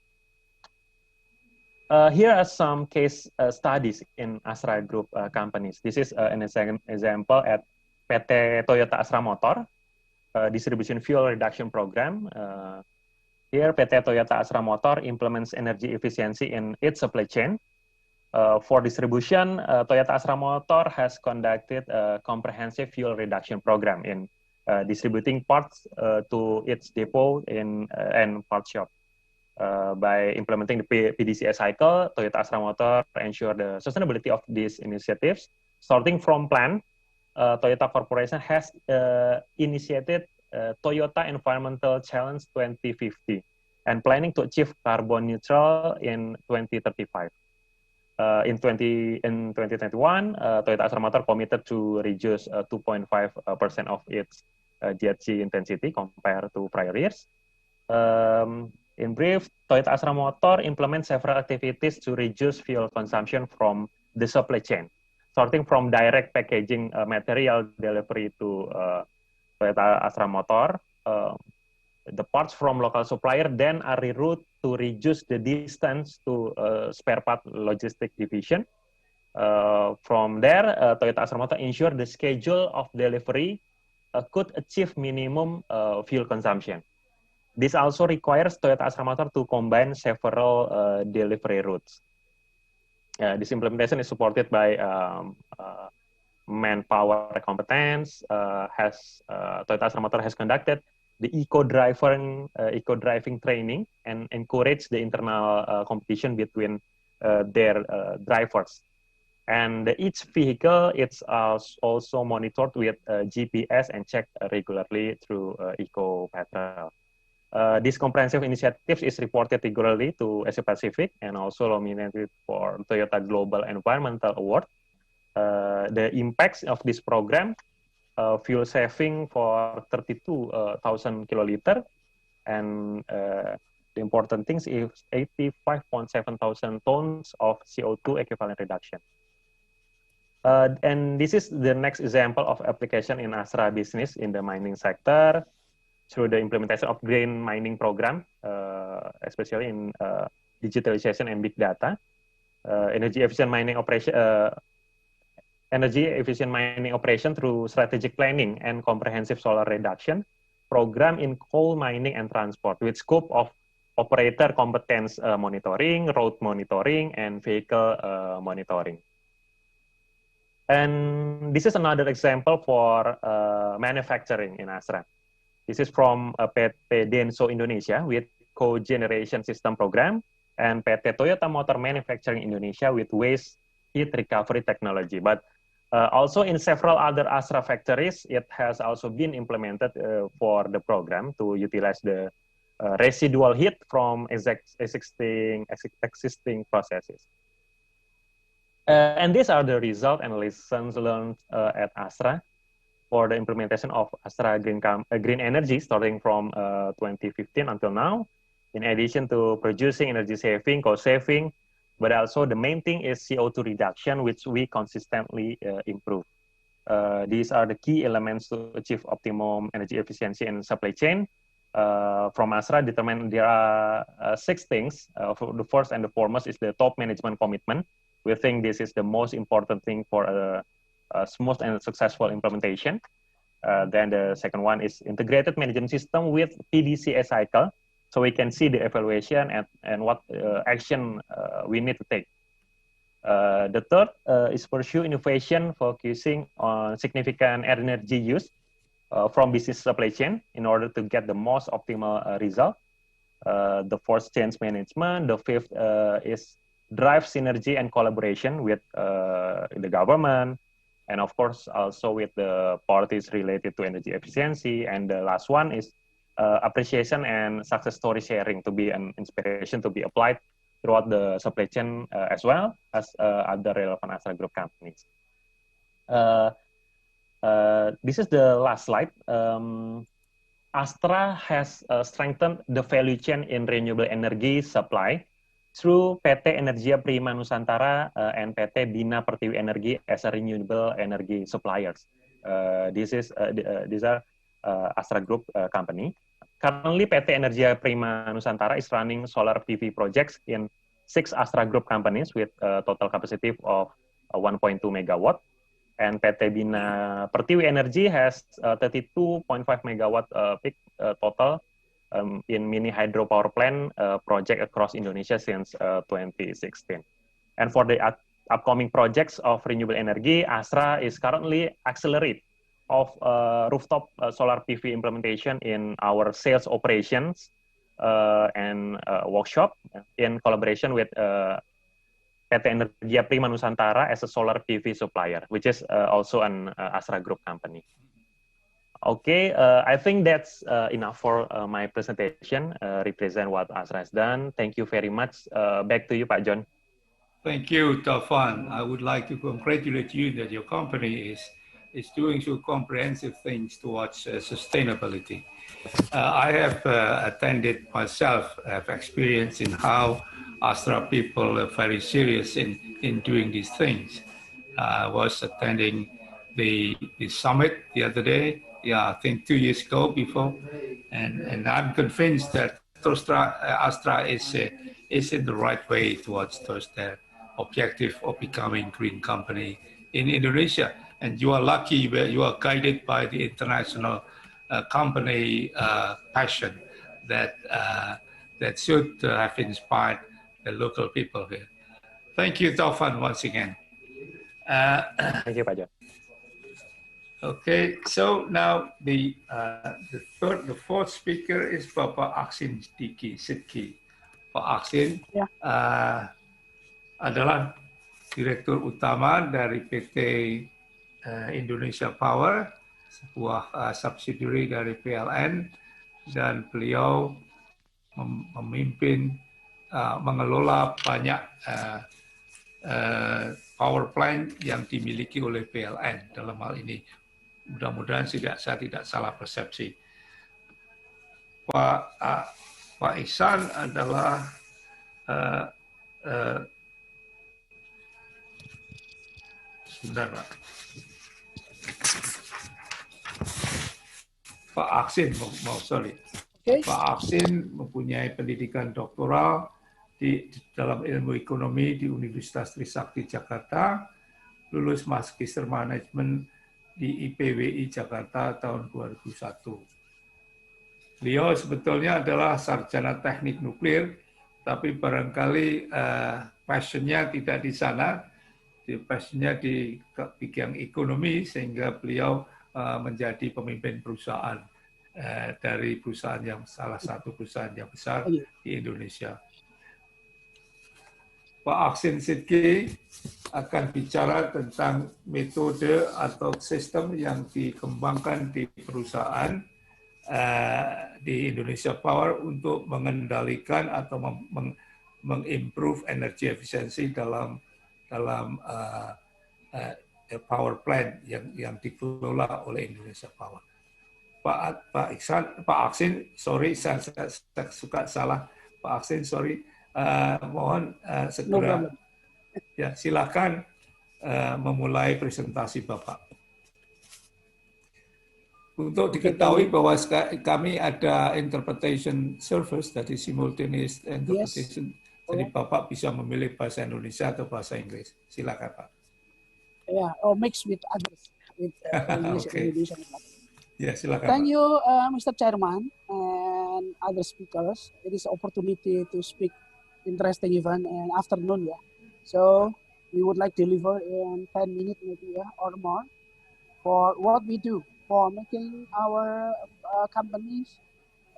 Here are some case studies in Astra Group companies. This is an example at PT Toyota Astra Motor, distribution fuel reduction program. Here, PT Toyota Astra Motor implements energy efficiency in its supply chain. For distribution, Toyota Astra Motor has conducted a comprehensive fuel reduction program in distributing parts to its depot and part shop. By implementing the PDCA cycle, Toyota Astra Motor ensure the sustainability of these initiatives. Starting from plant, Toyota Corporation has initiated Toyota Environmental Challenge 2050 and planning to achieve carbon neutral in 2035. In 2021, Toyota Astra Motor committed to reduce 2.5% of its GHG intensity compared to prior years. In brief, Toyota Astra Motor implements several activities to reduce fuel consumption from the supply chain, starting from direct packaging material delivery to Toyota Astra Motor. The parts from local supplier then are rerouted to reduce the distance to spare part logistic division. From there, Toyota Astra Motor ensure the schedule of delivery could achieve minimum fuel consumption. This also requires Toyota Astra Motor to combine several delivery routes. This implementation is supported by manpower competence. Toyota Astra Motor has conducted the eco-driving training and encourage the internal competition between their drivers. And each vehicle is also monitored with GPS and checked regularly through Eco-Patrol. This comprehensive initiative is reported regularly to Asia Pacific and also nominated for Toyota Global Environmental Award. The impacts of this program, fuel saving for 32,000 kiloliter, and the important things is 85.7 thousand tons of CO2 equivalent reduction. And this is the next example of application in Astra business in the mining sector through the implementation of green mining program, especially in digitalization and big data, energy efficient mining operation through strategic planning and comprehensive solar reduction program in coal mining and transport with scope of operator competence monitoring, road monitoring, and vehicle monitoring. And this is another example for manufacturing in Astra. This is from PT Denso Indonesia with Cogeneration System Program and PT Toyota Motor Manufacturing Indonesia with Waste Heat Recovery Technology. But also in several other Astra factories, it has also been implemented for the program to utilize the residual heat from existing processes. And these are the results and lessons learned at Astra for the implementation of Astra Green Energy starting from 2015 until now. In addition to producing energy saving, cost saving, but also the main thing is CO2 reduction, which we consistently improve. These are the key elements to achieve optimum energy efficiency in supply chain. From Astra, determined there are 6 things. The first and the foremost is the top management commitment. We think this is the most important thing for a smooth and successful implementation. Then the second one is integrated management system with PDCA cycle, so we can see the evaluation and what action we need to take. The third is pursue innovation, focusing on significant energy use from business supply chain in order to get the most optimal result. The fourth, change management. The fifth is drive synergy and collaboration with the government, and of course also with the parties related to energy efficiency. And the last one is appreciation and success story sharing to be an inspiration to be applied throughout the supply chain as well as other relevant Astra Group companies. This is the last slide. Astra has strengthened the value chain in renewable energy supply through PT Energia Prima Nusantara and PT Bina Pertiwi Energi as a renewable energy suppliers. These are Astra Group company. Currently, PT Energia Prima Nusantara is running solar PV projects in 6 Astra Group companies with a total capacity of 1.2 megawatt. And PT Bina Pertiwi Energi has 32.5 megawatt peak total in mini hydropower plant project across Indonesia since 2016. And for the upcoming projects of renewable energy, Astra is currently accelerate of rooftop solar PV implementation in our sales operations and workshop in collaboration with PT Energia Prima Nusantara as a solar PV supplier, which is also an Astra Group company. Okay, I think that's enough for my presentation, represent what Astra has done. Thank you very much. Back to you, Pak John. Thank you, Taufan. I would like to congratulate you that your company is doing so comprehensive things towards sustainability. I have attended myself, have experience in how Astra people are very serious in doing these things. I was attending the summit the other day, I think 2 years ago before, and I'm convinced that Astra is in the right way towards their objective of becoming green company in Indonesia. And you are lucky where you are guided by the international company passion that should have inspired the local people here. Thank you, Taufan, once again. Thank you, Pak John. Okay, so now the fourth speaker is Bapak Ahsin Sidqi. Pak Ahsin adalah Direktur Utama dari PT Indonesia Power, sebuah subsidiary dari PLN, dan beliau memimpin mengelola banyak power plant yang dimiliki oleh PLN dalam hal ini. Mudah-mudahan saya tidak salah persepsi. Pak Ihsan adalah sebentar, Pak. Pak Ahsin, sorry. Okay. Pak Ahsin mempunyai pendidikan doktoral di dalam ilmu ekonomi di Universitas Trisakti Jakarta, lulus Magister Manajemen di IPWI Jakarta tahun 2001. Beliau sebetulnya adalah sarjana teknik nuklir, tapi barangkali passionnya tidak di sana, passionnya di bidang ekonomi, sehingga beliau menjadi pemimpin perusahaan dari perusahaan yang salah satu perusahaan yang besar di Indonesia. Pak Ahsin Sidqi akan bicara tentang metode atau sistem yang dikembangkan di perusahaan di Indonesia Power untuk mengendalikan atau mengimprove energy efficiency dalam power plant yang dikelola oleh Indonesia Power. Pak Ahsin, sorry saya suka salah. Pak Ahsin, sorry. Mohon segera ya silakan memulai presentasi Bapak. Untuk diketahui bahwa kami ada interpretation service dari simultaneous interpretation, jadi Bapak bisa memilih bahasa Indonesia atau bahasa Inggris. Silakan Pak. Yeah, or mix with others with English okay. and Indonesian. Ya, silakan. Thank you, Mr. Chairman and other speakers. It is an opportunity to speak interesting event and afternoon, yeah. So we would like to deliver in 10 minutes maybe, yeah, or more for what we do for making our companies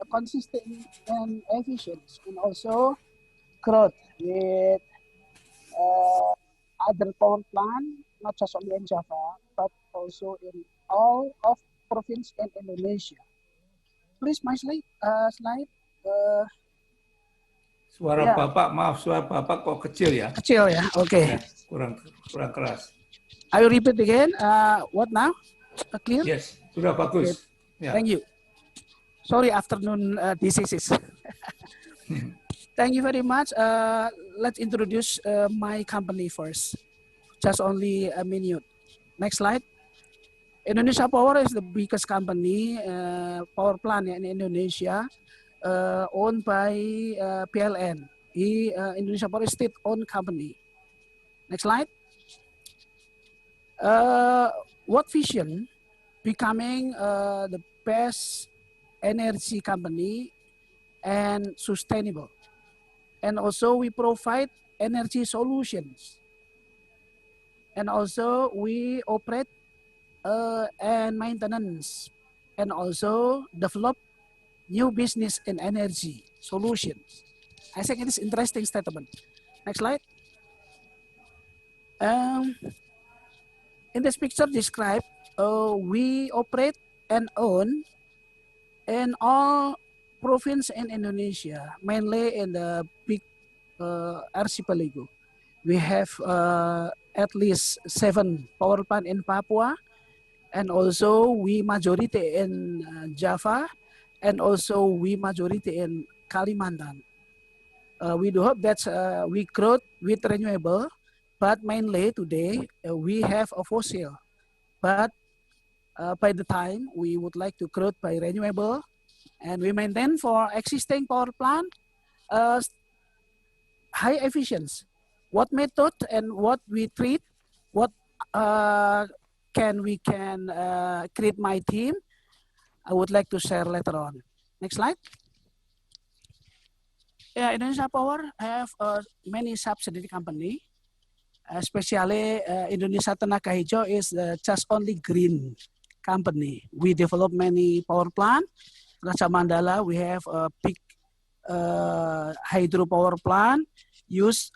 consistent and efficient, and also growth with other power plant, not just only in Java, but also in all of province in Indonesia. Please, my slide. Suara Bapak, maaf, suara Bapak kok kecil ya? Kecil ya, oke. Okay. Kurang keras. I will repeat again. What now? Clear? Yes, sudah bagus. Okay. Yeah. Thank you. Sorry, afternoon diseases. Thank you very much. Let's introduce my company first. Just only a minute. Next slide. Indonesia Power is the biggest company, power plant in Indonesia. Owned by PLN. Indonesia Power is state-owned company. Next slide. What vision? Becoming the best energy company and sustainable. And also we provide energy solutions. And also we operate and maintenance. And also develop new business in energy solutions. I think it is interesting statement. Next slide. In this picture described, we operate and own in all province in Indonesia, mainly in the big archipelago. We have at least 7 power plant in Papua, and also we majority in Java, and also we majority in Kalimantan. We do hope that we grow with renewable, but mainly today we have a fossil. But by the time we would like to grow by renewable, and we maintain for existing power plant high efficiency. What method and what we treat, what we can create my team, I would like to share later on. Next slide. Yeah, Indonesia Power have many subsidiary company, especially Indonesia Tenaga Hijau is just only green company. We develop many power plant. Raja Mandala, we have a big hydropower plant, use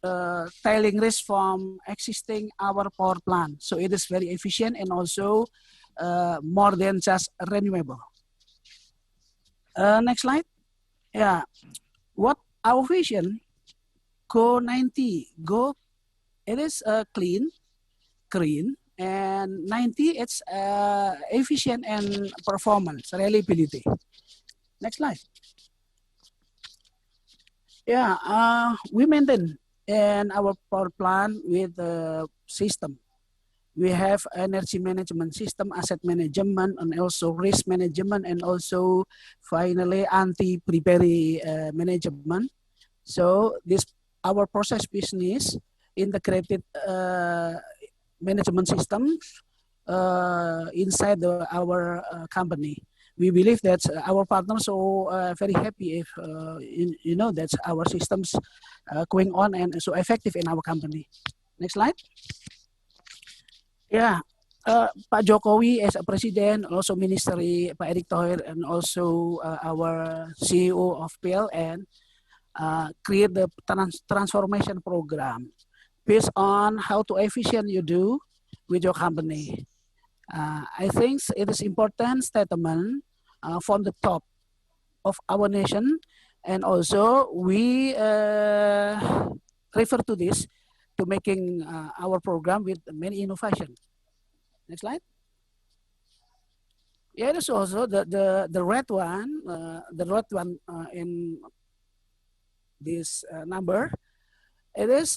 tailing risk from existing our power plant. So it is very efficient and also more than just renewable. Next slide. Yeah, what our vision? Go 90. Go. It is clean, green, and 90. It's efficient and performance, reliability. Next slide. Yeah, we maintain in our power plant with the system. We have energy management system, asset management, and also risk management, and also finally anti-bribery management. So this our process business integrated management systems inside our company. We believe that our partners are very happy if you know that our systems going on and so effective in our company. Next slide. Yeah, Pak Jokowi as a president, also Ministry, Pak Erick Thohir, and also our CEO of PLN create the transformation program based on how to efficient you do with your company. I think it is important statement from the top of our nation, and also we refer to this to making our program with many innovation. Next slide. Yeah, it is also the red one, in this number. It is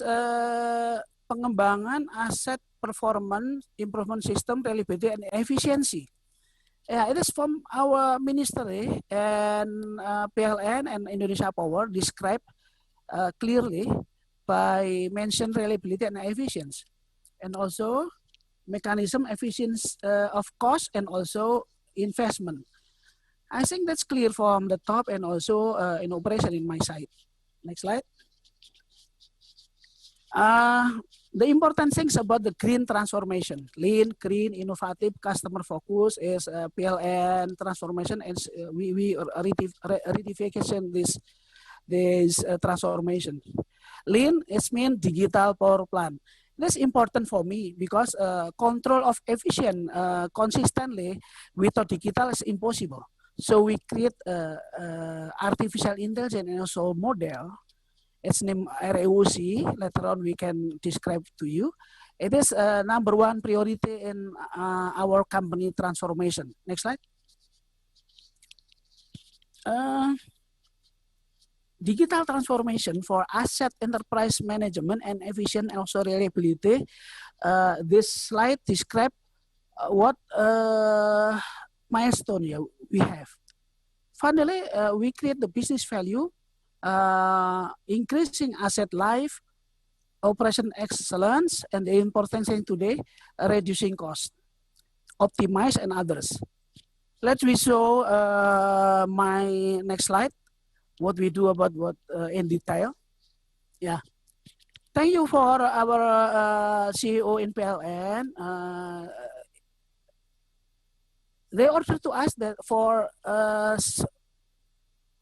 pengembangan asset performance improvement system, reliability and efficiency. Yeah, it is from our ministry, and PLN and Indonesia Power describe clearly by mention reliability and efficiency, and also mechanism efficiency of cost and also investment. I think that's clear from the top and also in operation in my side. Next slide. The important things about the green transformation, lean, green, innovative, customer focus is PLN transformation, and we redefinition this transformation. Lean is mean digital power plant. That's important for me because control of efficient consistently without digital is impossible. So we create artificial intelligence and also model. It's named REUC. Later on we can describe to you. It is number one priority in our company transformation. Next slide. Digital transformation for asset enterprise management and efficient also reliability. This slide describe what milestone we have. Finally, we create the business value, increasing asset life, operation excellence, and the important thing today, reducing cost, optimize, and others. Let me show my next slide. What we do about what in detail. Yeah. Thank you for our CEO in PLN. They ordered to us that for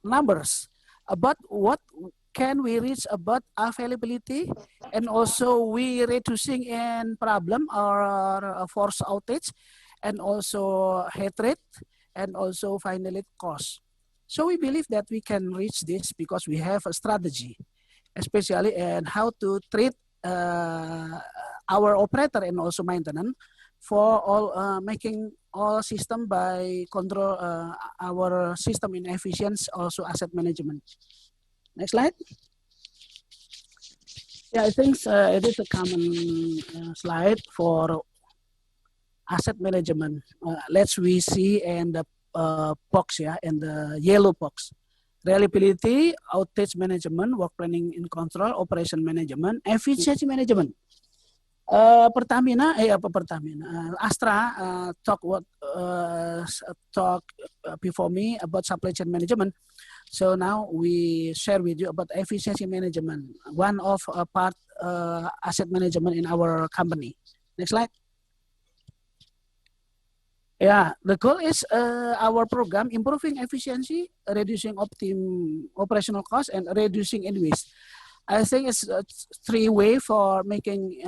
numbers about what can we reach about availability, and also we reducing in problem or force outage, and also head rate, and also finally cost. So we believe that we can reach this because we have a strategy, especially in how to treat our operator and also maintenance for all making all system by control our system in efficiency, also asset management. Next slide. Yeah, I think it is a common slide for asset management. Let's we see in the box, yeah, in the yellow box. Reliability, outage management, work planning and control, operation management, efficiency management. Pertamina, Astra talk before me about supply chain management. So now we share with you about efficiency management, one of part asset management in our company. Next slide. Yeah, the goal is our program improving efficiency, reducing operational costs, and reducing waste. I think it's three ways for making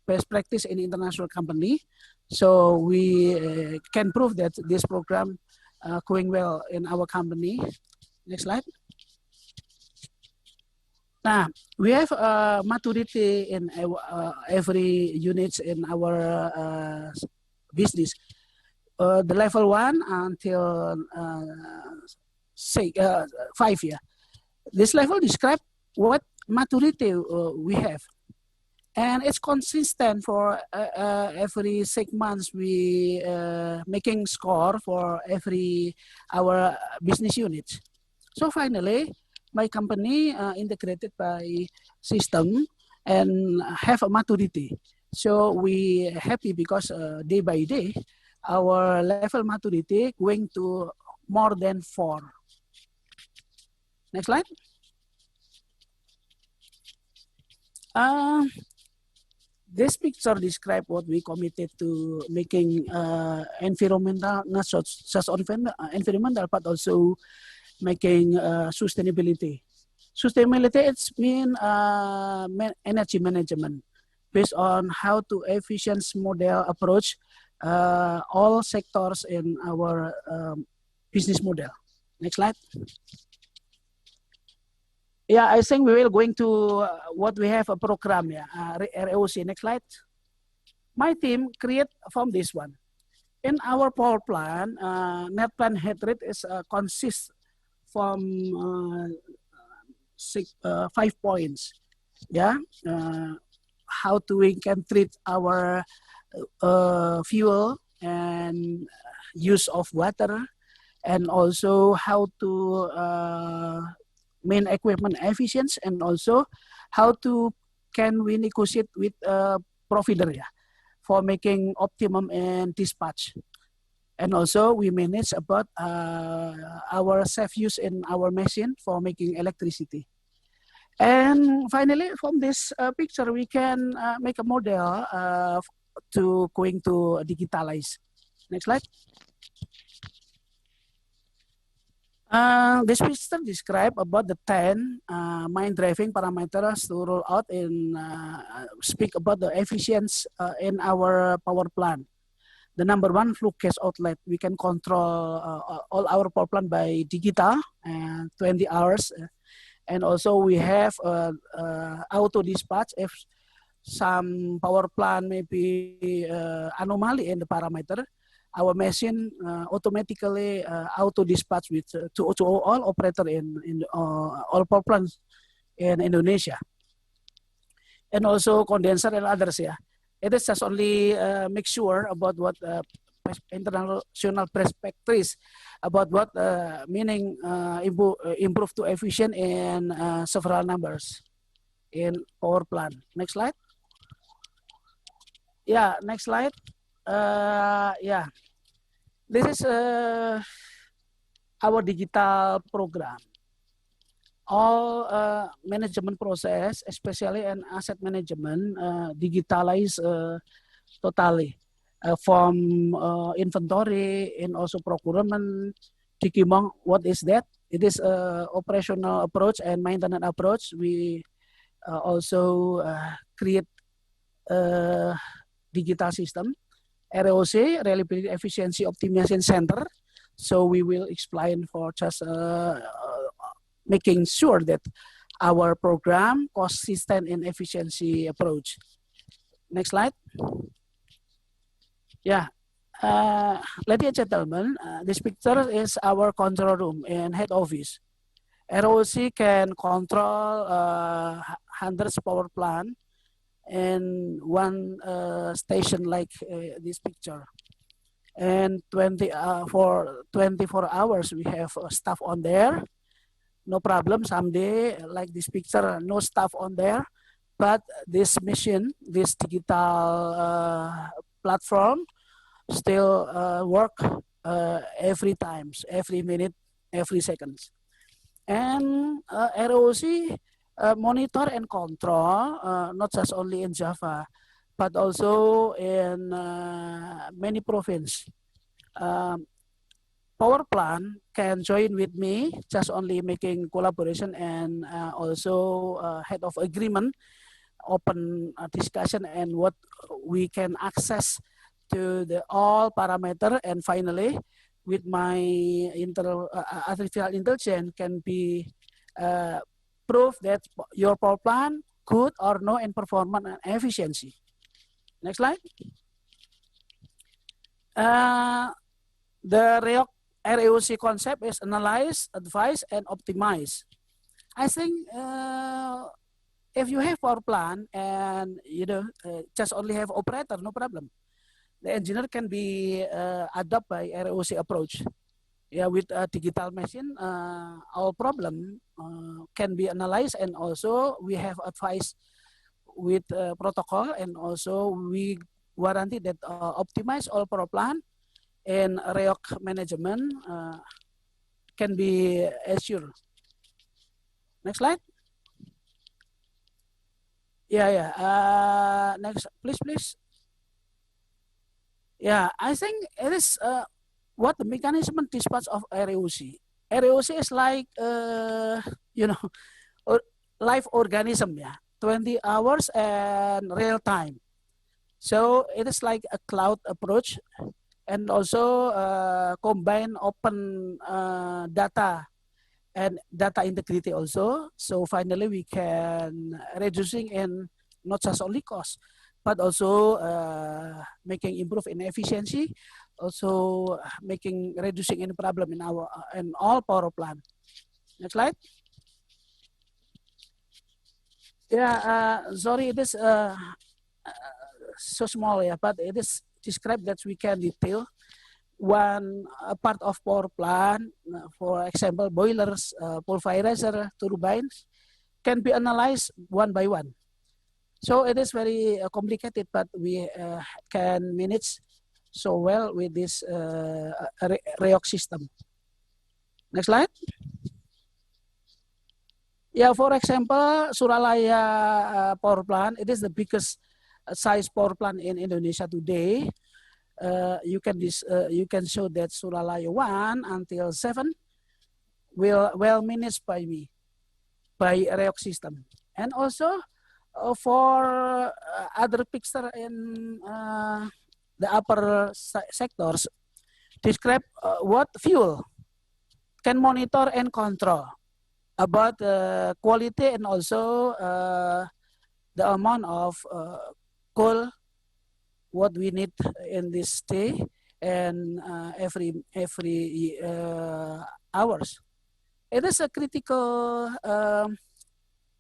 best practice in international company. So we can prove that this program going well in our company. Next slide. Now, we have maturity in every unit in our business. The level 1 until 5 years. This level describe what maturity we have. And it's consistent for every 6 months we making score for every our business units. So finally, my company integrated by system and have a maturity. So we happy because day by day, our level maturity going to more than 4. Next slide. This picture describes what we committed to making environmental, not just environmental, but also making sustainability. Sustainability, it's mean energy management based on how to efficient model approach all sectors in our business model. Next slide. Yeah, I think we will going to what we have a program, yeah, ROC. Next slide. My team create from this one. In our power plant, net plant head rate is consists from 5 points. Yeah, how we can treat our fuel and use of water, and also how to main equipment efficiency, and also how to can we negotiate with provider, yeah, for making optimum and dispatch. And also we manage about our safe use in our machine for making electricity. And finally, from this picture, we can make a model to going to digitalize. Next slide. This picture describe about the 10 main driving parameters to roll out in speak about the efficiency in our power plant. The number one, flue gas outlet. We can control all our power plant by digital and 20 hours. And also we have auto dispatch if some power plant may be anomaly in the parameter. Our machine automatically auto dispatch with to all operator in all power plants in Indonesia. And also condenser and others, yeah. It is just only make sure about what international perspectives about what meaning improve to efficient in several numbers in power plant. Next slide. Yeah, next slide. Yeah, this is our digital program. All management process, especially in asset management, digitalize totally from inventory and also procurement. Dikimong, what is that? It is operational approach and maintenance approach. We also create a digital system, ROC, Reliability Efficiency Optimization Center. So we will explain for just making sure that our program consistent in efficiency approach. Next slide. Yeah, ladies and gentlemen, this picture is our control room in head office. ROC can control hundreds power plant in one station like this picture. And for 24 hours, we have staff on there. No problem. Someday, like this picture, no staff on there. But this machine, this digital platform, still work every times, every minute, every seconds. And ROC monitor and control, not just only in Java, but also in many provinces. Power plant can join with me, just only making collaboration and also head of agreement, open discussion and what we can access to the all parameter. And finally, with my artificial intelligence can be prove that your power plant good or no in performance and efficiency. Next slide. The ROC concept is analyze, advise, and optimize. I think if you have power plant and you know just only have operator, no problem. The engineer can be adopted by ROC approach. Yeah, with a digital machine, our problem can be analyzed, and also we have advice with protocol, and also we guarantee that optimize all power plant and REOC management can be assured. Next slide. Next, please. Yeah, I think it is what the mechanism dispatch of REOC. REOC is like live organism, 20 hours and real time. So it is like a cloud approach, and also combine open data and data integrity also. So finally we can reducing in not just only cost, but also making improve in efficiency, also reducing any problem in our in all power plant. Next slide. Sorry, it is so small, but it is described that we can detail one part of power plant, for example, boilers, pulverizer, turbines, can be analyzed one by one. So it is very complicated, but we can manage so well with this REOC system. Next slide. Yeah, for example, Suralaya power plant, it is the biggest size power plant in Indonesia today. You can show that Suralaya 1 until 7 will well managed by me, by REOC system. And also for other picture in the upper sectors, describe what fuel can monitor and control about the quality and also the amount of coal what we need in this day and every hours. It is a critical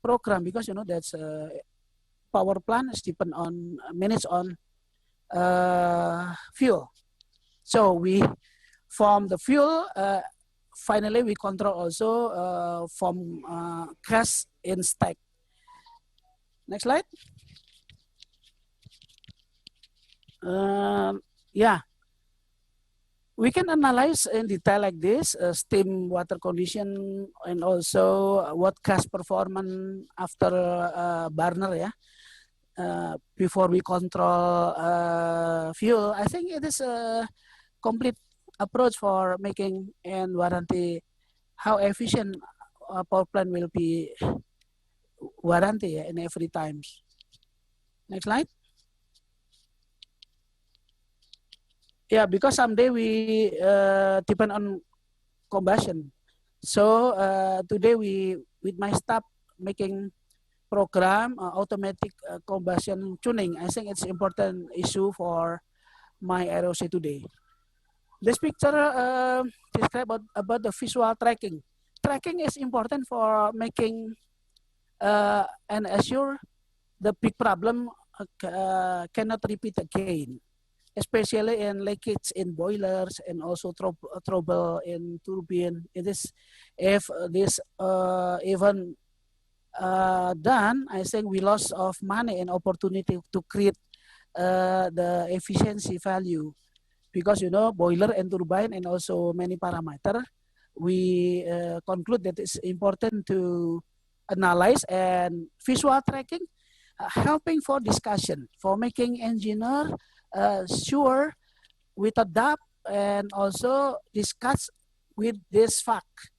program because that's power plant is depend on managed on fuel. So we from the fuel. Finally, we control also from gas in stack. Next slide. We can analyze in detail like this, steam water condition and also what gas performance after burner, before we control fuel. I think it is a complete approach for making and warranty how efficient a power plant will be warranty in every times. Next slide. Yeah, because someday we depend on combustion. So today we, with my staff, making program automatic combustion tuning. I think it's important issue for my ROC today. This picture describe about the visual tracking. Tracking is important for making and assure the big problem cannot repeat again, especially in leakage in boilers and also trouble in turbine. It is if this even done, I think we lost of money and opportunity to create the efficiency value. Because boiler and turbine and also many parameter, we conclude that it's important to analyze and visual tracking, helping for discussion, for making engineer sure with adapt and also discuss with this fact.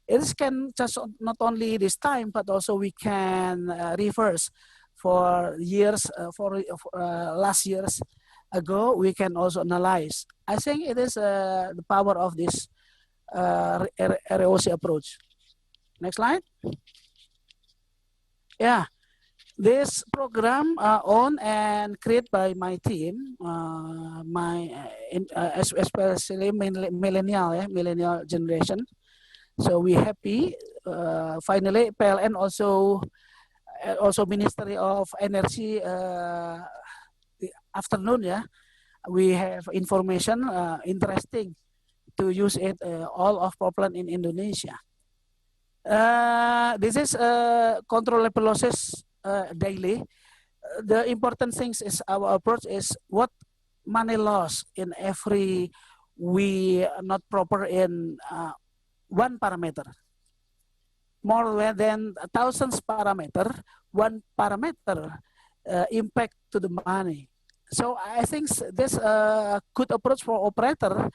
It can just not only this time, but also we can reverse for years, for last years ago, we can also analyze. I think it is the power of this ROC approach. Next slide. Yeah, this program owned and created by my team, especially millennial generation. So we happy. Finally, PLN also Ministry of Energy. The afternoon, we have information interesting to use it all of power plant in Indonesia. This is controllable losses daily. The important things is our approach is what money loss in every we not proper in one parameter. More than thousands parameter one parameter impact to the money. So I think this a good approach for operator,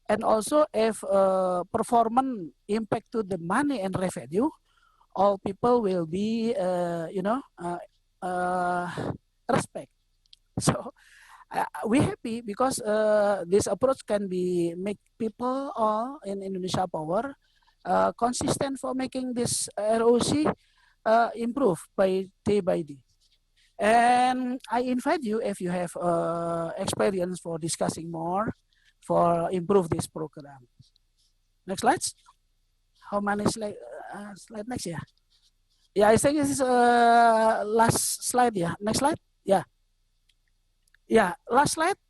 and also if performance impact to the money and revenue, all people will be respect. So we happy because this approach can be make people all in Indonesia Power consistent for making this ROC improve by day. And I invite you, if you have experience for discussing more for improve this program. Next slides. How many slide next? Yeah, I think this is last slide. Yeah, next slide. Yeah, last slide.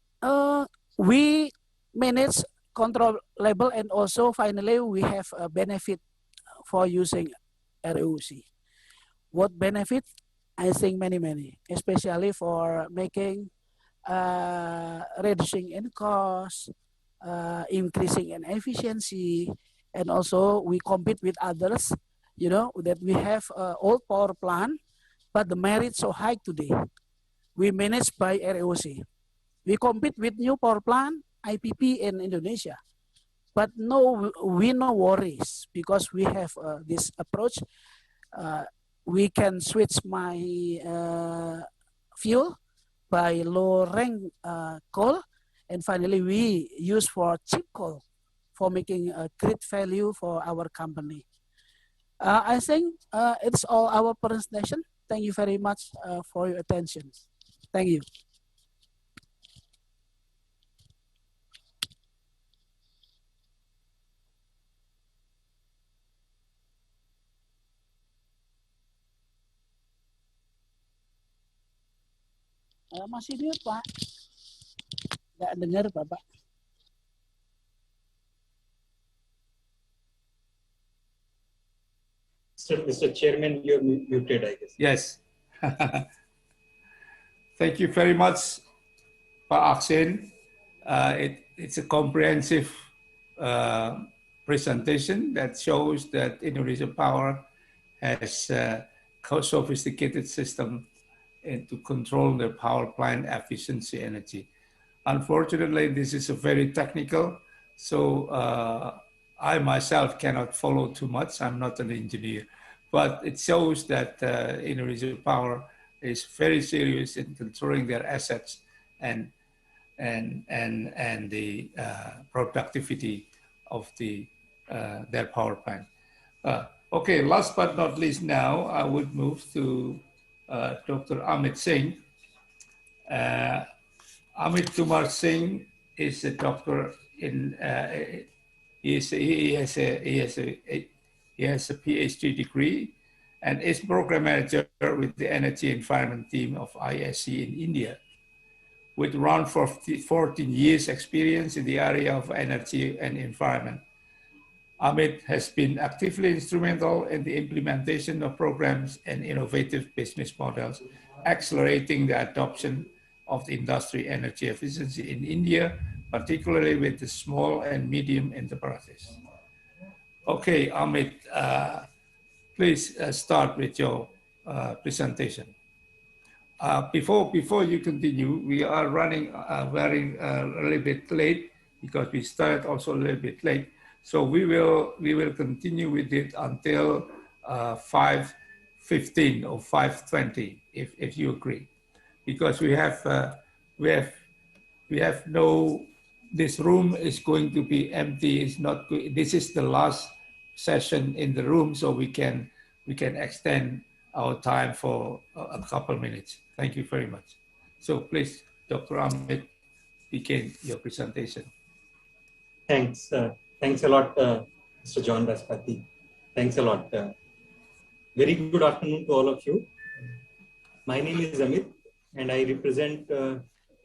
We manage control level, and also finally we have a benefit for using ROC. What benefit? I think many, especially for making reducing in cost, increasing in efficiency, and also we compete with others. You know that we have old power plant, but the merit so high today. We manage by ROC. We compete with new power plant, IPP in Indonesia, but we no worries because we have this approach. We can switch my fuel by low rank coal, and finally we use for cheap coal for making a great value for our company. I think it's all our presentation. Thank you very much for your attention. Thank you. Masih mute, Pak. Nggak dengar, Bapak. Mr. Chairman, you're muted, I guess. Yes. Thank you very much, Pak Ahsin. It's a comprehensive presentation that shows that Indonesia Power has a sophisticated system to control their power plant efficiency energy. Unfortunately, this is a very technical, so I myself cannot follow too much. I'm not an engineer, but it shows that Indonesia Power is very serious in controlling their assets and the productivity of their power plant. Okay, last but not least, now I would move to Dr. Amit Singh. Amit Kumar Singh is a doctor in, he has a PhD degree and is program manager with the Energy Environment team of IEECCE in India. With around 14 years experience in the area of energy and environment. Amit has been actively instrumental in the implementation of programs and innovative business models, accelerating the adoption of the industry energy efficiency in India, particularly with the small and medium enterprises. Okay, Amit, please start with your presentation. Before you continue, we are running a little bit late because we started also a little bit late. So we will continue with it until 5:15 or 5:20, if you agree, because we have no. This room is going to be empty. It's not. This is the last session in the room, so we can extend our time for a couple minutes. Thank you very much. So please, Dr. Amit, begin your presentation. Thanks. Thanks a lot, Mr. John Respati. Thanks a lot. Very good afternoon to all of you. My name is Amit, and I represent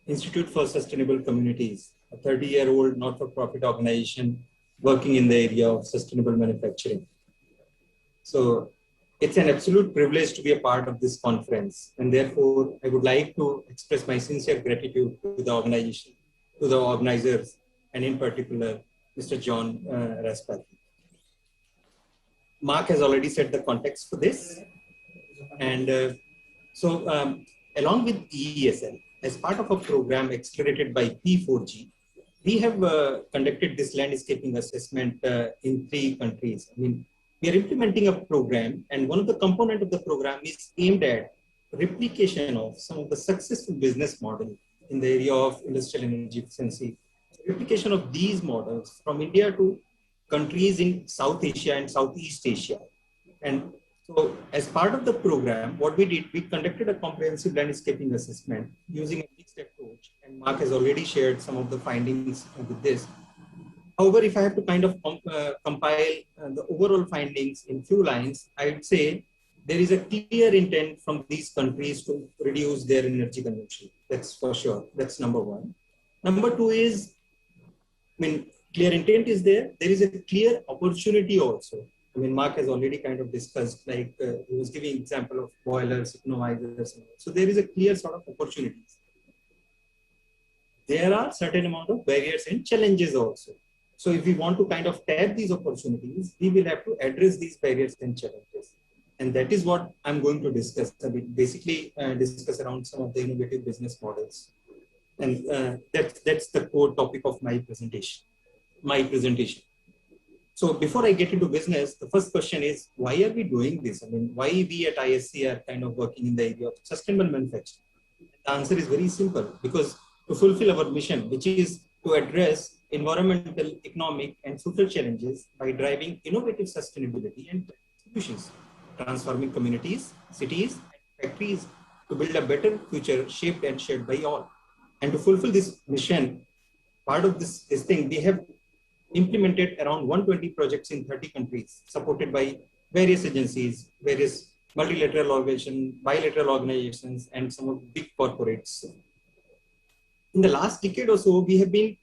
Institute for Sustainable Communities, a 30-year-old not-for-profit organization working in the area of sustainable manufacturing. So it's an absolute privilege to be a part of this conference, and therefore I would like to express my sincere gratitude to the organization, to the organizers, and in particular, Mr. John Respati. Mark has already set the context for this, and So along with EESL, as part of a program accelerated by P4G, we have conducted this landscaping assessment in 3 countries. I mean, we are implementing a program, and one of the components of the program is aimed at replication of some of the successful business models in the area of industrial energy efficiency. Replication of these models from India to countries in South Asia and Southeast Asia. And so as part of the program, what we did, we conducted a comprehensive landscaping assessment using a mixed approach, and Mark has already shared some of the findings with this. However, if I have to kind of compile the overall findings in few lines, I would say there is a clear intent from these countries to reduce their energy consumption. That's for sure. That's number one. Number two is, I mean, clear intent is there. There is a clear opportunity also. I mean, Mark has already kind of discussed, like he was giving example of boilers, economizers. So there is a clear sort of opportunities. There are certain amount of barriers and challenges also. So if we want to kind of tap these opportunities, we will have to address these barriers and challenges. And that is what I'm going to discuss. I mean, basically discuss around some of the innovative business models. And that's the core topic of my presentation. So before I get into business, the first question is, why are we doing this? I mean, why we at IEECCE are kind of working in the area of sustainable manufacturing? The answer is very simple, because to fulfill our mission, which is to address environmental, economic, and social challenges by driving innovative sustainability and solutions, transforming communities, cities, and factories to build a better future shaped and shared by all. And to fulfill this mission, part of this thing, we have implemented around 120 projects in 30 countries, supported by various agencies, various multilateral organizations, bilateral organizations, and some of the big corporates. In the last decade or so, we have been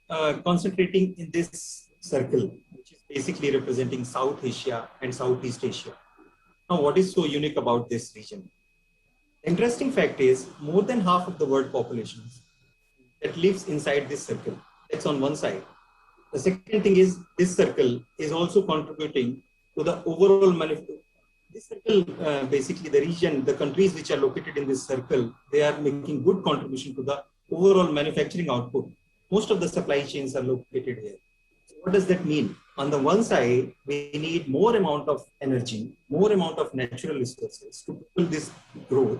concentrating in this circle, which is basically representing South Asia and Southeast Asia. Now, what is so unique about this region? The interesting fact is, more than half of the world population that lives inside this circle. That's on one side. The second thing is, this circle is also contributing to the overall manufacturing. This circle, basically the region, the countries which are located in this circle, they are making good contribution to the overall manufacturing output. Most of the supply chains are located here. So what does that mean? On the one side, we need more amount of energy, more amount of natural resources to fulfill this growth.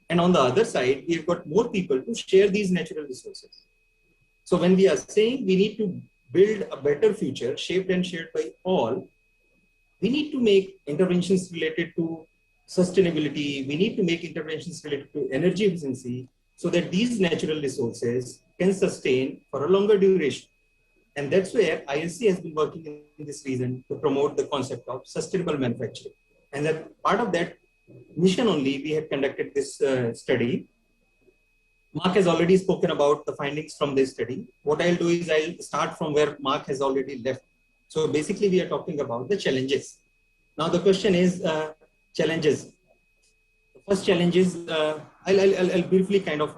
And on the other side, we've got more people to share these natural resources. So when we are saying we need to build a better future shaped and shared by all, we need to make interventions related to sustainability. We need to make interventions related to energy efficiency so that these natural resources can sustain for a longer duration. And that's where IEECCE has been working in this region to promote the concept of sustainable manufacturing. And that part of that mission only, we have conducted this study. Mark has already spoken about the findings from this study. What I'll do is I'll start from where Mark has already left. So basically, we are talking about the challenges. Now, the question is challenges. The first challenge is, I'll briefly kind of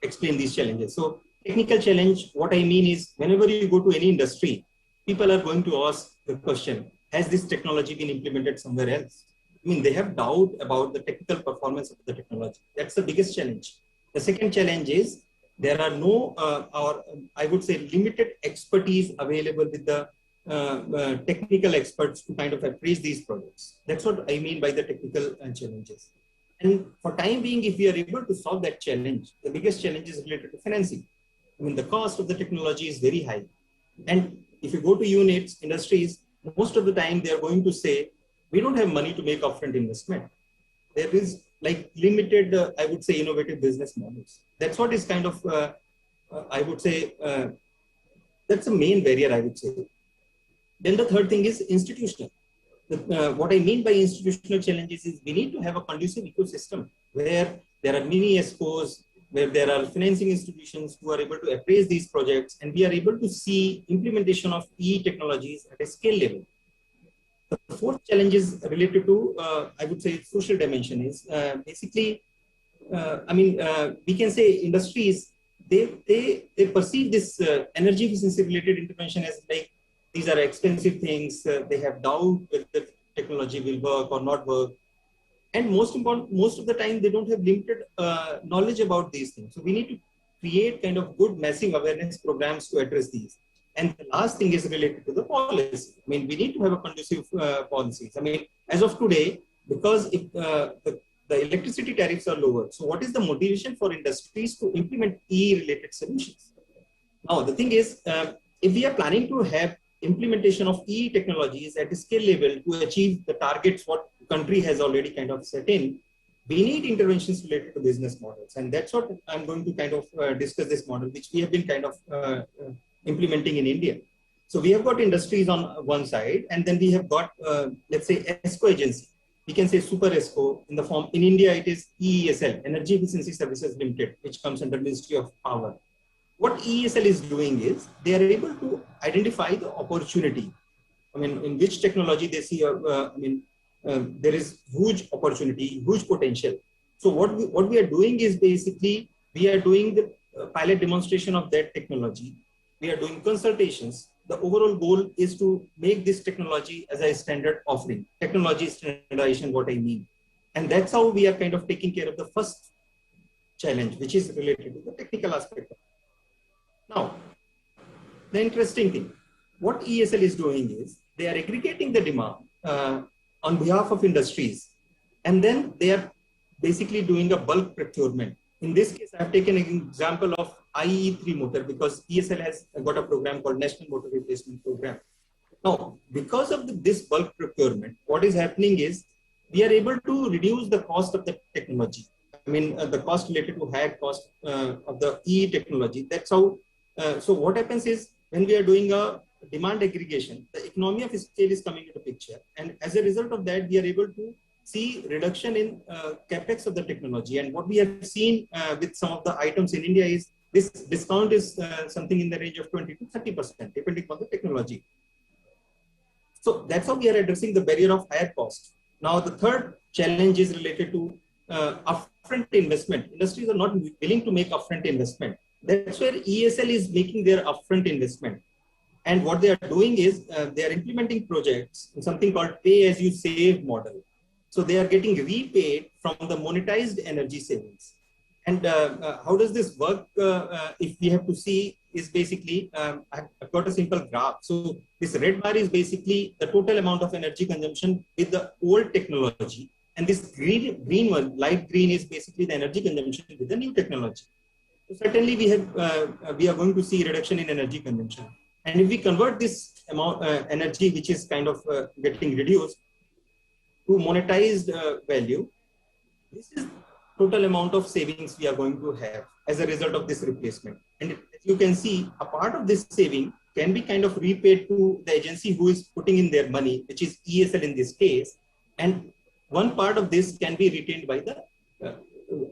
explain these challenges. So technical challenge, what I mean is, whenever you go to any industry, people are going to ask the question, has this technology been implemented somewhere else? I mean, they have doubt about the technical performance of the technology. That's the biggest challenge. The second challenge is there are no, or I would say limited expertise available with the technical experts to kind of appraise these projects. That's what I mean by the technical challenges. And for time being, if we are able to solve that challenge, the biggest challenge is related to financing. I mean, the cost of the technology is very high. And if you go to units, industries, most of the time they are going to say, we don't have money to make upfront investment. There is like limited, I would say, innovative business models. That's what is kind of, I would say, that's the main barrier, I would say. Then the third thing is institutional. What I mean by institutional challenges is we need to have a conducive ecosystem where there are mini ESCOs, where there are financing institutions who are able to appraise these projects, and we are able to see implementation of EE technologies at a scale level. The fourth challenge is related to, I would say, social dimension is basically, we can say industries, they perceive this energy efficiency related intervention as like, these are expensive things. They have doubt whether the technology will work or not work. And most important, most of the time they don't have limited knowledge about these things. So we need to create kind of good massive awareness programs to address these. And the last thing is related to the policy. I mean, we need to have a conducive policies. I mean, as of today, because if, the electricity tariffs are lower, so what is the motivation for industries to implement EE-related solutions? Now, the thing is, if we are planning to have implementation of EE technologies at a scale level to achieve the targets what country has already kind of set in, we need interventions related to business models. And that's what I'm going to kind of discuss this model, which we have been kind of implementing in India. So we have got industries on one side, and then we have got, let's say, ESCO agency. We can say super ESCO in the form, in India, it is EESL, Energy Efficiency Services Limited, which comes under Ministry of Power. What EESL is doing is they are able to identify the opportunity. I mean, in which technology they see, there is huge opportunity, huge potential. So what we are doing is basically, we are doing the pilot demonstration of that technology. We are doing consultations. The overall goal is to make this technology as a standard offering, technology standardization, what I mean. And that's how we are kind of taking care of the first challenge, which is related to the technical aspect. Now, the interesting thing, what EESL is doing is they are aggregating the demand on behalf of industries, and then they are basically doing a bulk procurement. In this case, I have taken an example of IE3 motor because EESL has got a program called National Motor Replacement Program. Now, because of this bulk procurement, what is happening is we are able to reduce the cost of the technology. I mean, the cost related to higher cost of the EE technology. That's how. So what happens is when we are doing a demand aggregation, the economy of scale is coming into picture. And as a result of that, we are able to see reduction in capex of the technology. And what we have seen with some of the items in India is this discount is something in the range of 20 to 30%, depending on the technology. So that's how we are addressing the barrier of higher cost. Now, the third challenge is related to upfront investment. Industries are not willing to make upfront investment. That's where EESL is making their upfront investment. And what they are doing is they are implementing projects in something called pay-as-you-save model. So they are getting repaid from the monetized energy savings. And how does this work? If we have to see, is basically, I've got a simple graph. So this red bar is basically the total amount of energy consumption with the old technology. And this green one, light green, is basically the energy consumption with the new technology. So certainly we are going to see reduction in energy consumption. And if we convert this amount energy, which is kind of getting reduced, to monetized value, this is total amount of savings we are going to have as a result of this replacement. And as you can see, a part of this saving can be kind of repaid to the agency who is putting in their money, which is EESL in this case. And one part of this can be retained by the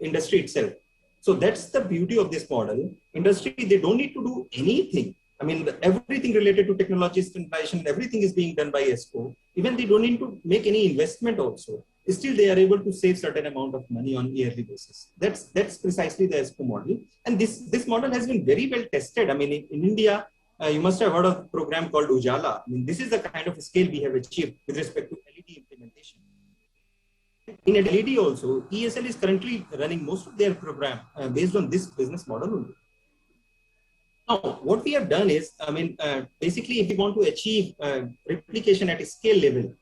industry itself. So that's the beauty of this model. Industry, they don't need to do anything. I mean, everything related to technology standardization, everything is being done by ESCO. Even they don't need to make any investment also. Still, they are able to save certain amount of money on yearly basis. That's precisely the ESCO model. And this model has been very well tested. I mean, in India, you must have heard of a program called Ujala. I mean, this is the kind of scale we have achieved with respect to LED implementation. In LED also, EESL is currently running most of their program based on this business model only. Now, what we have done is, I mean, basically, if we want to achieve replication at a scale level,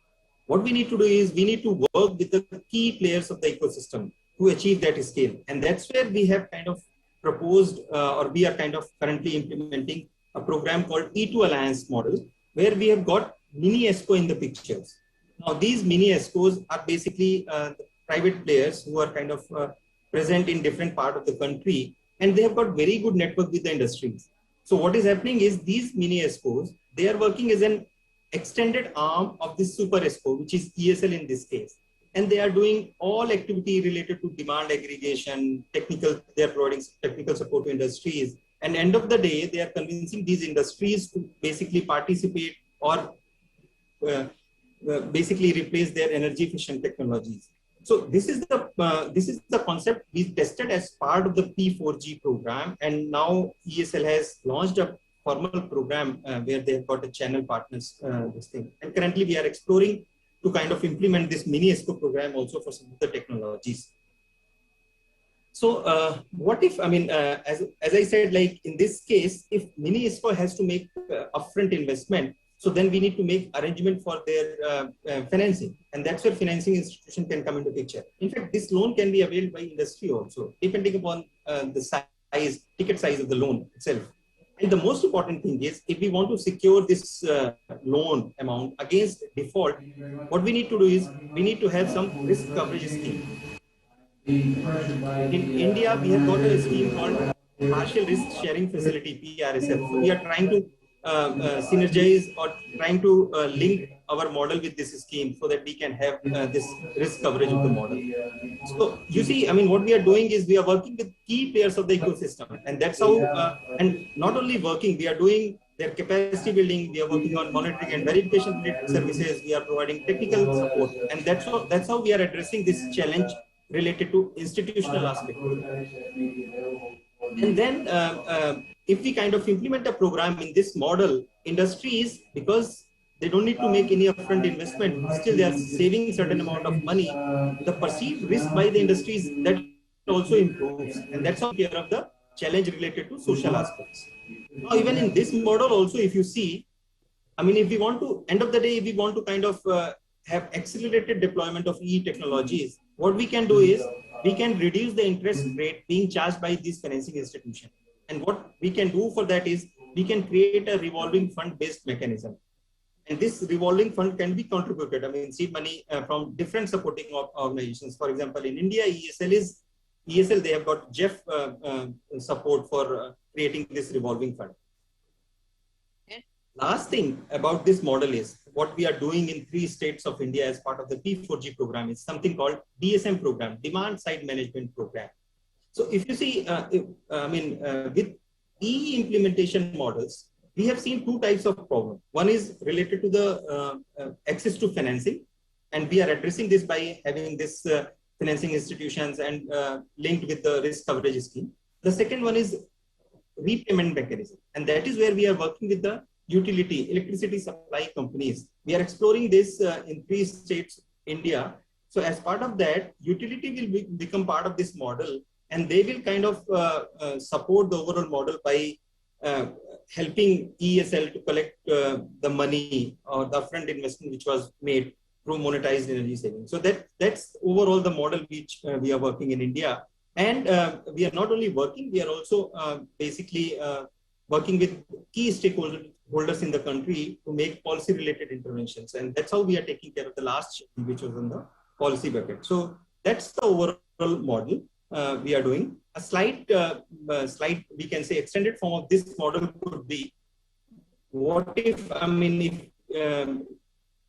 what we need to do is we need to work with the key players of the ecosystem to achieve that scale. And that's where we have kind of proposed, or we are kind of currently implementing a program called E2 Alliance model, where we have got mini ESCO in the pictures. Now, these mini ESCOs are basically the private players who are kind of present in different parts of the country, and they have got very good network with the industries. So what is happening is these mini ESCOs, they are working as an extended arm of this super ESCO, which is EESL in this case. And they are doing all activity related to demand aggregation, they are providing technical support to industries. And end of the day, they are convincing these industries to basically participate or basically replace their energy efficient technologies. So this is the concept we tested as part of the P4G program, and now EESL has launched a formal program where they have got a channel partners this thing. And currently we are exploring to kind of implement this mini EESL program also for some of the technologies. So what if, I mean, as I said, like in this case, if mini EESL has to make upfront investment, so then we need to make arrangement for their financing. And that's where financing institution can come into picture. In fact, this loan can be availed by industry also, depending upon the size, ticket size of the loan itself. And the most important thing is, if we want to secure this loan amount against default, what we need to do is, we need to have some risk coverage scheme. In India, we have got a scheme called Partial Risk Sharing Facility, PRSF. So we are trying to synergize or trying to link our model with this scheme so that we can have this risk coverage of the model. So you see, I mean, what we are doing is we are working with key players of the ecosystem, and that's how, and not only working, we are doing their capacity building, we are working on monitoring and verification related services, we are providing technical support, and that's how we are addressing this challenge related to institutional aspect. And then if we kind of implement a program in this model, industries, because they don't need to make any upfront investment, still they are saving certain amount of money, the perceived risk by the industries, that also improves. And that's how we care of the challenge related to social aspects. Now, even in this model also, if you see, I mean, if we want to, end of the day, if we want to kind of have accelerated deployment of EE technologies, what we can do is, we can reduce the interest rate being charged by these financing institutions. And what we can do for that is, we can create a revolving fund-based mechanism. And this revolving fund can be contributed, I mean, seed money from different supporting organizations. For example, in India, EESL, they have got Jeff support for creating this revolving fund. And last thing about this model is, what we are doing in 3 states of India as part of the P4G program is something called DSM program, Demand Side Management Program. So if you see, with EE implementation models, we have seen 2 types of problem. One is related to the access to financing, and we are addressing this by having this financing institutions and linked with the risk coverage scheme. The second one is repayment mechanism, and that is where we are working with the utility, electricity supply companies. We are exploring this in 3 states, India. So as part of that, utility will become part of this model, and they will kind of support the overall model by helping EESL to collect the money or the upfront investment which was made through monetized energy savings. So that's overall the model which we are working in India. And we are not only working, we are also basically working with key stakeholders in the country to make policy related interventions. And that's how we are taking care of the last change, which was in the policy bucket. So that's the overall model we are doing. A slight, we can say, extended form of this model could be, what if, I mean, if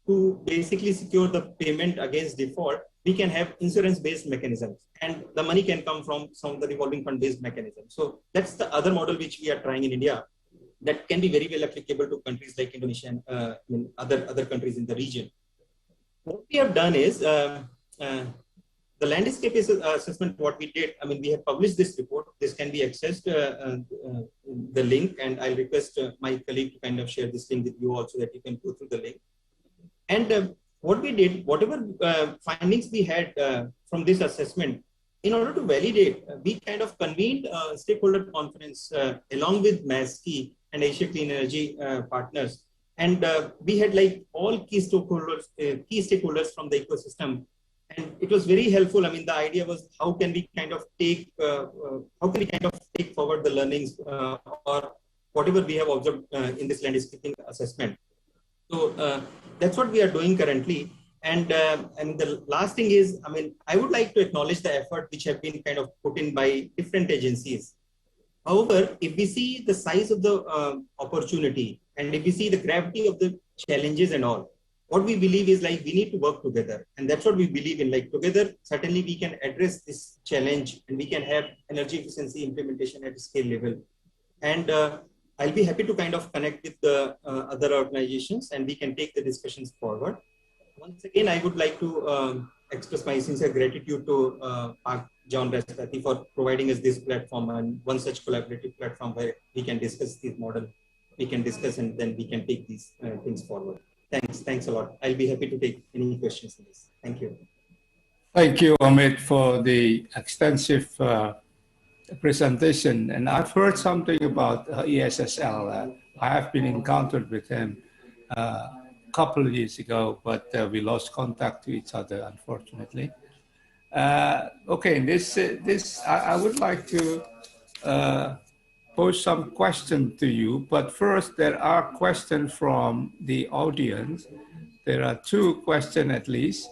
to basically secure the payment against default, we can have insurance-based mechanisms, and the money can come from some of the revolving fund-based mechanisms. So that's the other model which we are trying in India, that can be very well applicable to countries like Indonesia and other countries in the region. What we have done is, the landscape assessment, what we did, I mean, we have published this report. This can be accessed, the link, and I'll request my colleague to kind of share this link with you also, that you can go through the link. And what we did, whatever findings we had from this assessment, in order to validate, we kind of convened a stakeholder conference along with Maskeei and Asia Clean Energy partners. And we had like all key stakeholders from the ecosystem. And it was very helpful. I mean, the idea was, how can we kind of take forward the learnings or whatever we have observed in this landscaping assessment. So that's what we are doing currently. And the last thing is, I mean, I would like to acknowledge the effort which have been kind of put in by different agencies. However, if we see the size of the opportunity, and if we see the gravity of the challenges and all, what we believe is, like, we need to work together. And that's what we believe in. Like, together, certainly we can address this challenge, and we can have energy efficiency implementation at a scale level. And I'll be happy to kind of connect with the other organizations, and we can take the discussions forward. Once again, I would like to express my sincere gratitude to John Respati for providing us this platform, and one such collaborative platform where we can discuss this model, we can discuss, and then we can take these things forward. Thanks a lot. I'll be happy to take any questions on this. Thank you. Thank you, Amit, for the extensive presentation. And I've heard something about EESL. I have been encountered with him a couple of years ago, but we lost contact to each other, unfortunately. Okay, I would like to pose some questions to you, but first there are questions from the audience. There are two questions at least.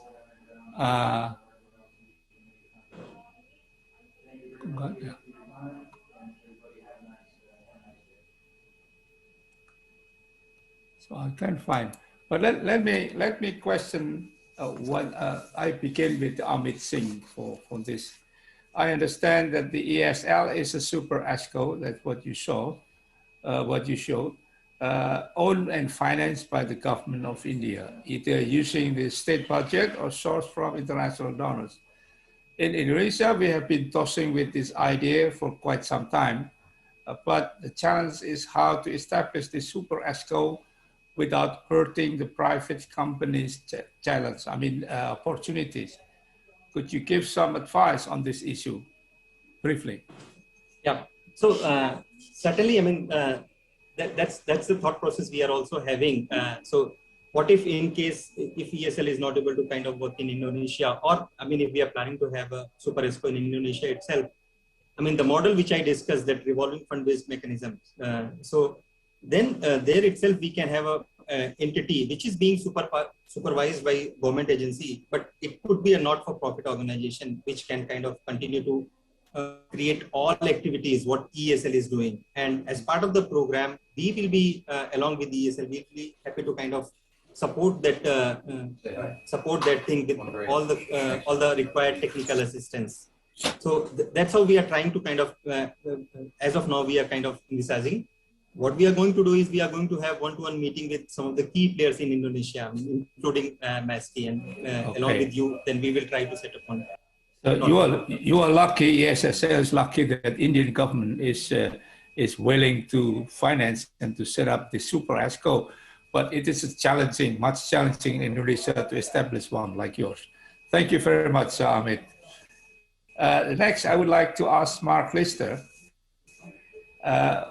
So I can't find, but let me question I begin with Amit Singh for this. I understand that the EESL is a super ESCO, that's what you saw, what you showed, owned and financed by the government of India, either using the state budget or sourced from international donors. In Indonesia, we have been tossing with this idea for quite some time, but the challenge is how to establish the super ESCO without hurting the private companies' opportunities. Could you give some advice on this issue, briefly? Yeah. So certainly, I mean, that's the thought process we are also having. So what if, in case if EESL is not able to kind of work in Indonesia, or I mean, if we are planning to have a super ESCO in Indonesia itself, I mean, the model which I discussed, that revolving fund-based mechanism. So then there itself we can have a entity which is being supervised by government agency, but it could be a not-for-profit organization which can kind of continue to create all activities what EESL is doing. And as part of the program, we will be along with EESL, we will be happy to kind of support that thing with all the required technical assistance. So that's how we are trying to kind of as of now we are kind of envisaging. What we are going to do is we are going to have one-to-one meeting with some of the key players in Indonesia, including Maskeei, and okay, along with you, then we will try to set up one. You are lucky, EESL is lucky that Indian government is willing to finance and to set up the super ESCO, but it is challenging, much challenging in Indonesia to establish one like yours. Thank you very much, Amit. Next, I would like to ask Mark Lister.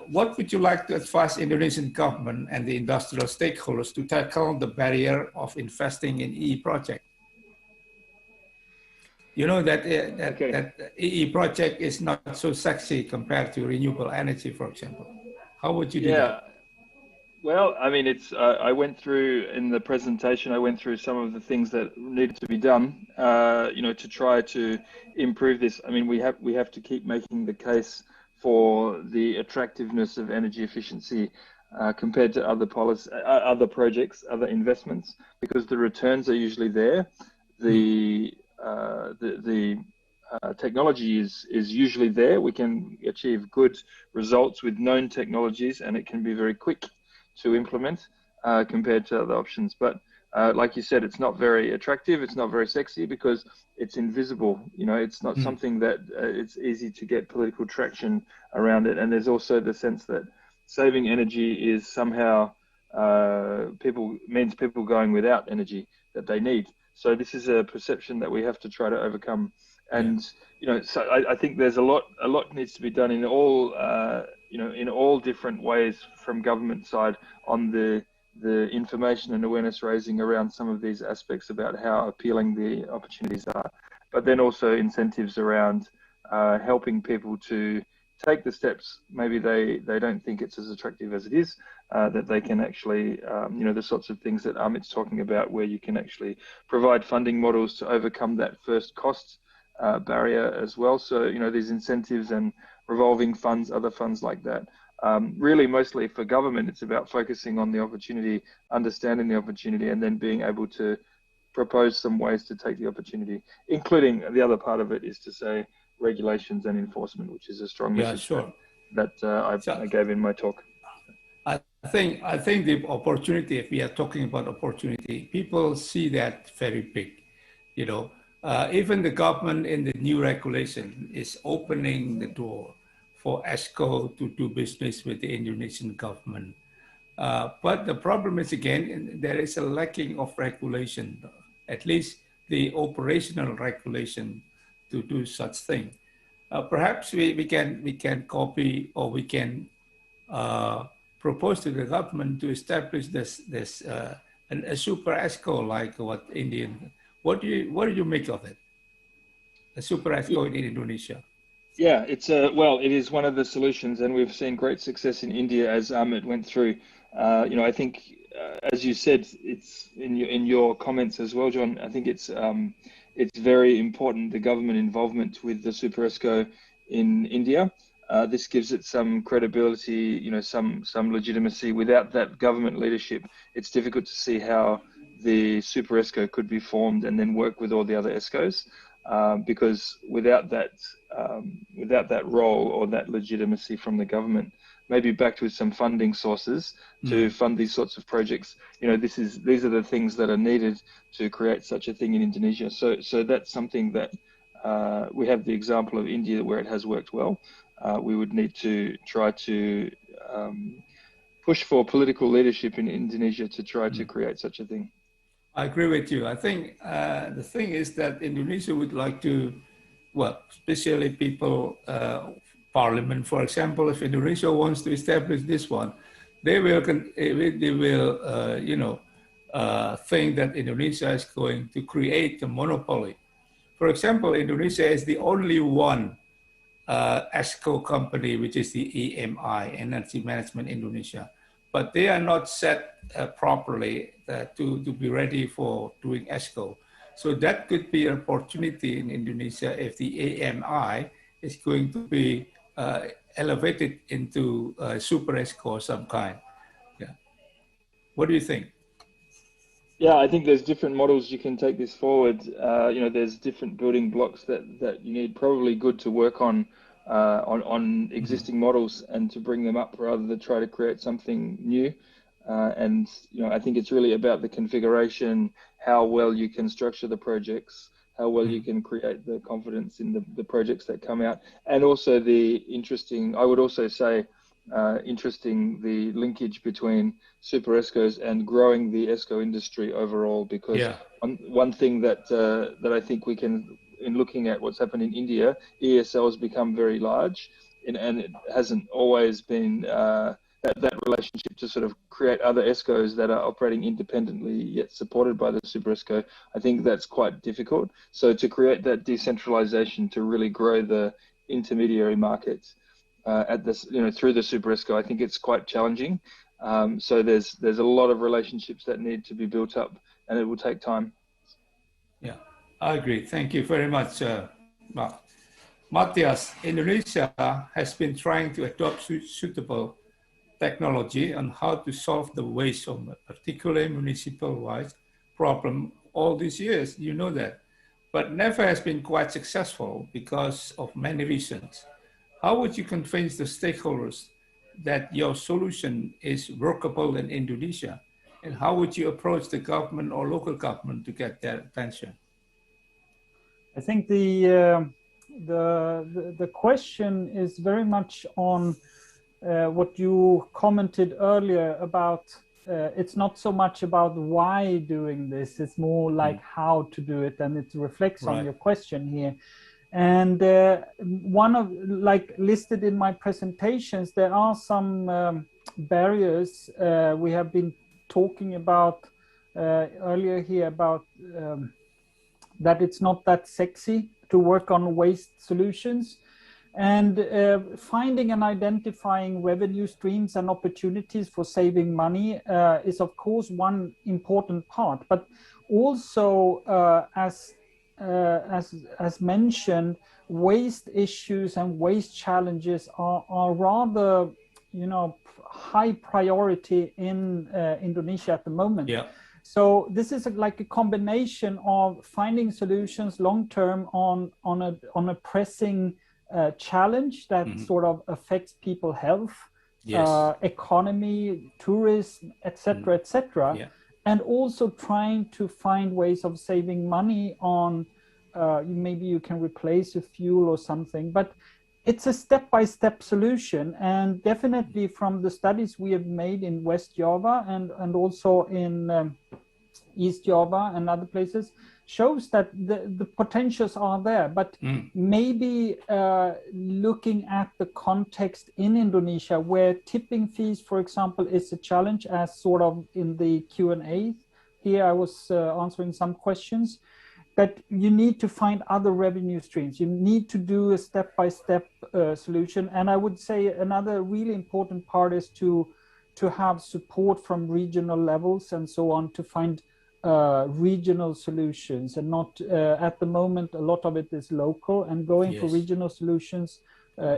What would you like to advise Indonesian government and the industrial stakeholders to tackle the barrier of investing in EE project? You know that that EE project is not so sexy compared to renewable energy, for example. How would you do that? Well, I mean, it's I went through in the presentation. I went through some of the things that needed to be done, you know, to try to improve this. I mean, we have to keep making the case for the attractiveness of energy efficiency compared to other policies, other projects, other investments, because the returns are usually there. The technology is usually there. We can achieve good results with known technologies, and it can be very quick to implement compared to other options. But like you said, it's not very attractive. It's not very sexy because it's invisible. You know, it's not something that it's easy to get political traction around it. And there's also the sense that saving energy is somehow means people going without energy that they need. So this is a perception that we have to try to overcome. And you know, so I think there's a lot needs to be done in all you know, in all different ways from government side on the information and awareness raising around some of these aspects about how appealing the opportunities are, but then also incentives around helping people to take the steps. Maybe they don't think it's as attractive as it is, that they can actually, you know, the sorts of things that Amit's talking about, where you can actually provide funding models to overcome that first cost barrier as well. So, you know, these incentives and revolving funds, other funds like that. Really, mostly for government, it's about focusing on the opportunity, understanding the opportunity, and then being able to propose some ways to take the opportunity, including the other part of it is to say regulations and enforcement, which is a strong message that I gave in my talk. I think the opportunity, if we are talking about opportunity, people see that very big. You know, even the government in the new regulation is opening the door for ESCO to do business with the Indonesian government. But the problem is, again, there is a lacking of regulation, at least the operational regulation to do such thing. Perhaps we can copy, or we can propose to the government to establish a super ESCO like what Indian. What do you make of it? A super ESCO in Indonesia. Yeah, it is one of the solutions, and we've seen great success in India as Amit went through. I think, as you said, it's in your comments as well, John. I think it's very important, the government involvement with the Super ESCO in India. This gives it some credibility, some legitimacy. Without that government leadership, it's difficult to see how the Super ESCO could be formed and then work with all the other ESCOs. Because without that role or that legitimacy from the government, maybe backed with some funding sources to fund these sorts of projects, these are the things that are needed to create such a thing in Indonesia. So that's something that we have the example of India where it has worked well. We would need to try to push for political leadership in Indonesia to try to create such a thing. I agree with you. I think the thing is that Indonesia would like to, well, especially people, Parliament, for example, if Indonesia wants to establish this one, they will think that Indonesia is going to create a monopoly. For example, Indonesia is the only one ESCO company, which is the EMI, Energy Management Indonesia. But they are not set properly to be ready for doing ESCO. So that could be an opportunity in Indonesia if the AMI is going to be elevated into super ESCO of some kind. Yeah. What do you think? Yeah, I think there's different models you can take this forward. There's different building blocks that you need, probably good to work on existing models and to bring them up rather than try to create something new. I think it's really about the configuration, how well you can structure the projects, how well you can create the confidence in the projects that come out, and also the interesting the linkage between super ESCOs and growing the ESCO industry overall. Because one thing that I think we can, in looking at what's happened in India, EESL has become very large, and it hasn't always been that relationship to sort of create other ESCOs that are operating independently yet supported by the Super ESCO. I think that's quite difficult. So to create that decentralization to really grow the intermediary markets through the Super ESCO, I think it's quite challenging. So there's a lot of relationships that need to be built up, and it will take time. Yeah, I agree. Thank you very much, Mathias. Indonesia has been trying to adopt suitable technology on how to solve the waste, of particularly municipal waste problem all these years, you know that, but never has been quite successful because of many reasons. How would you convince the stakeholders that your solution is workable in Indonesia? And how would you approach the government or local government to get their attention? I think the question is very much on what you commented earlier about. It's not so much about why doing this, it's more like how to do it, and it reflects on your question here. And one of, like listed in my presentations, there are some barriers we have been talking about earlier here about that it's not that sexy to work on waste solutions. And finding and identifying revenue streams and opportunities for saving money is, of course, one important part. But also, as mentioned, waste issues and waste challenges are rather, high priority in Indonesia at the moment. Yeah. So this is like a combination of finding solutions long term on a pressing challenge that sort of affects people's health, economy, tourism, etc., etc., and also trying to find ways of saving money on maybe you can replace a fuel or something. But it's a step-by-step solution, and definitely from the studies we have made in West Java and also in East Java and other places, shows that the potentials are there, but maybe looking at the context in Indonesia, where tipping fees, for example, is a challenge, as sort of in the Q&A here I was answering some questions, that you need to find other revenue streams. You need to do a step-by-step solution. And I would say another really important part is to have support from regional levels and so on, to find regional solutions, and not at the moment a lot of it is local, and going for regional solutions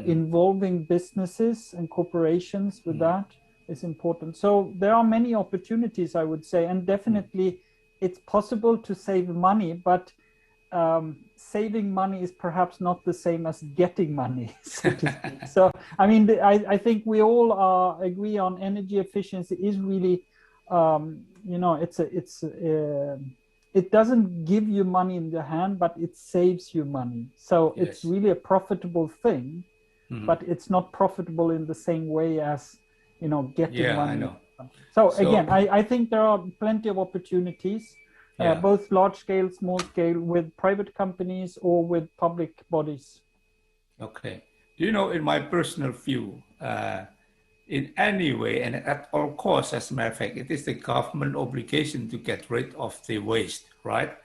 involving businesses and corporations with that is important. So there are many opportunities, I would say, and definitely it's possible to save money, but saving money is perhaps not the same as getting money, so to speak. So I mean, I think we all agree on energy efficiency is really you know, it doesn't give you money in the hand, but it saves you money. So it's really a profitable thing, but it's not profitable in the same way as, you know, getting money. I know. So again, I think there are plenty of opportunities, both large scale, small scale, with private companies or with public bodies. Okay. Do you know, in my personal view, in any way and at all costs, as a matter of fact, it is the government obligation to get rid of the waste, right?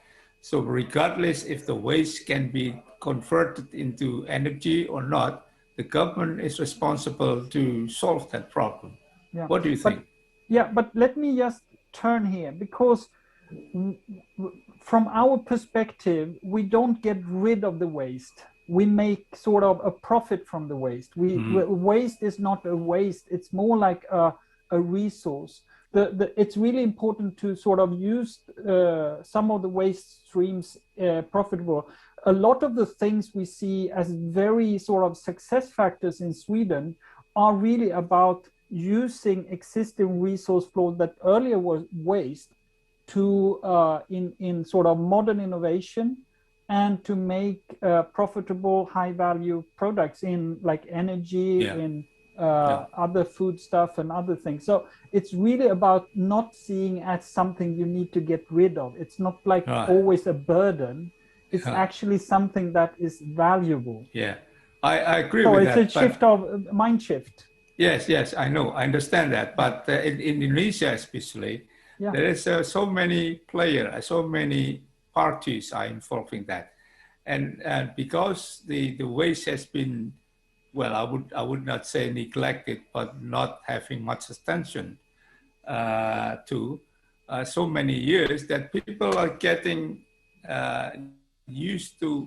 So regardless if the waste can be converted into energy or not, the government is responsible to solve that problem. Yeah. What do you think? But let me just turn here, because from our perspective, we don't get rid of the waste. We make sort of a profit from the waste. Waste is not a waste. It's more like a resource. It's really important to sort of use some of the waste streams profitable. A lot of the things we see as very sort of success factors in Sweden are really about using existing resource flows that earlier was waste to in sort of modern innovation, and to make profitable high-value products in like energy, in other food stuff and other things. So it's really about not seeing as something you need to get rid of. It's not like always a burden. It's actually something that is valuable. Yeah, I agree with that. So it's a shift of mind shift. Yes, I know, I understand that. But in Indonesia especially, there is so many players, so many parties are involved in that, and because the waste has been, well, I would not say neglected, but not having much attention to so many years, that people are getting used to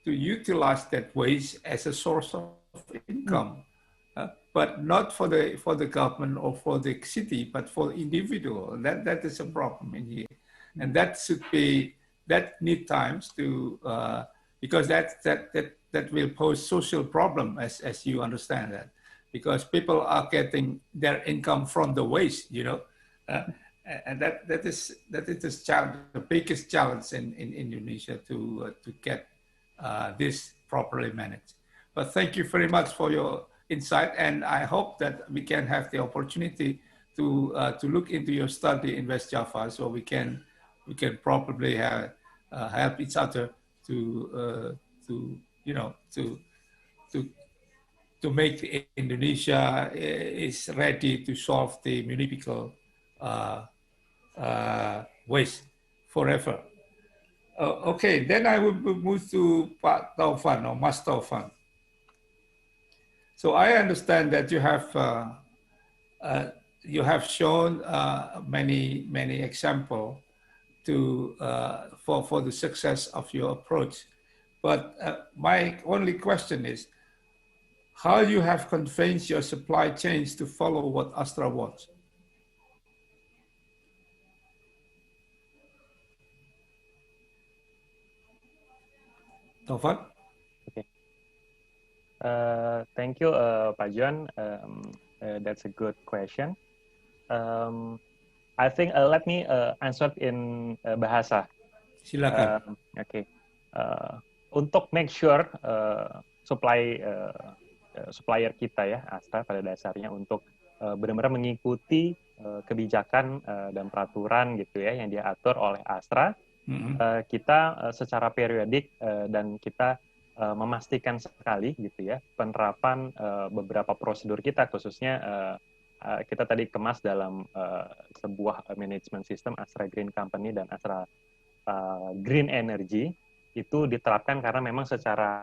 utilize that waste as a source of income, but not for the government or for the city, but for the individual. That is a problem in here, and that should be. That need times to, because that will pose social problem, as you understand that, because people are getting their income from the waste, you know, and that is the biggest challenge in Indonesia to get this properly managed. But thank you very much for your insight, and I hope that we can have the opportunity to look into your study in West Java, so we can probably help each other to make Indonesia is ready to solve the municipal waste forever. Okay, then I will move to Pak Taufan or Mas Taufan. So I understand that you have shown many examples for the success of your approach. But my only question is, how you have convinced your supply chains to follow what Astra wants? Taufan? Okay. Thank you, Pak John. That's a good question. I think let me answer in bahasa. Silakan. Okay. Untuk make sure supplier kita ya, Astra pada dasarnya untuk benar-benar mengikuti kebijakan dan peraturan gitu ya yang diatur oleh Astra. Kita secara periodik dan kita memastikan sekali gitu ya penerapan beberapa prosedur kita, khususnya kita tadi kemas dalam sebuah manajemen sistem Astra Green Company dan Astra Green Energy. Itu diterapkan karena memang secara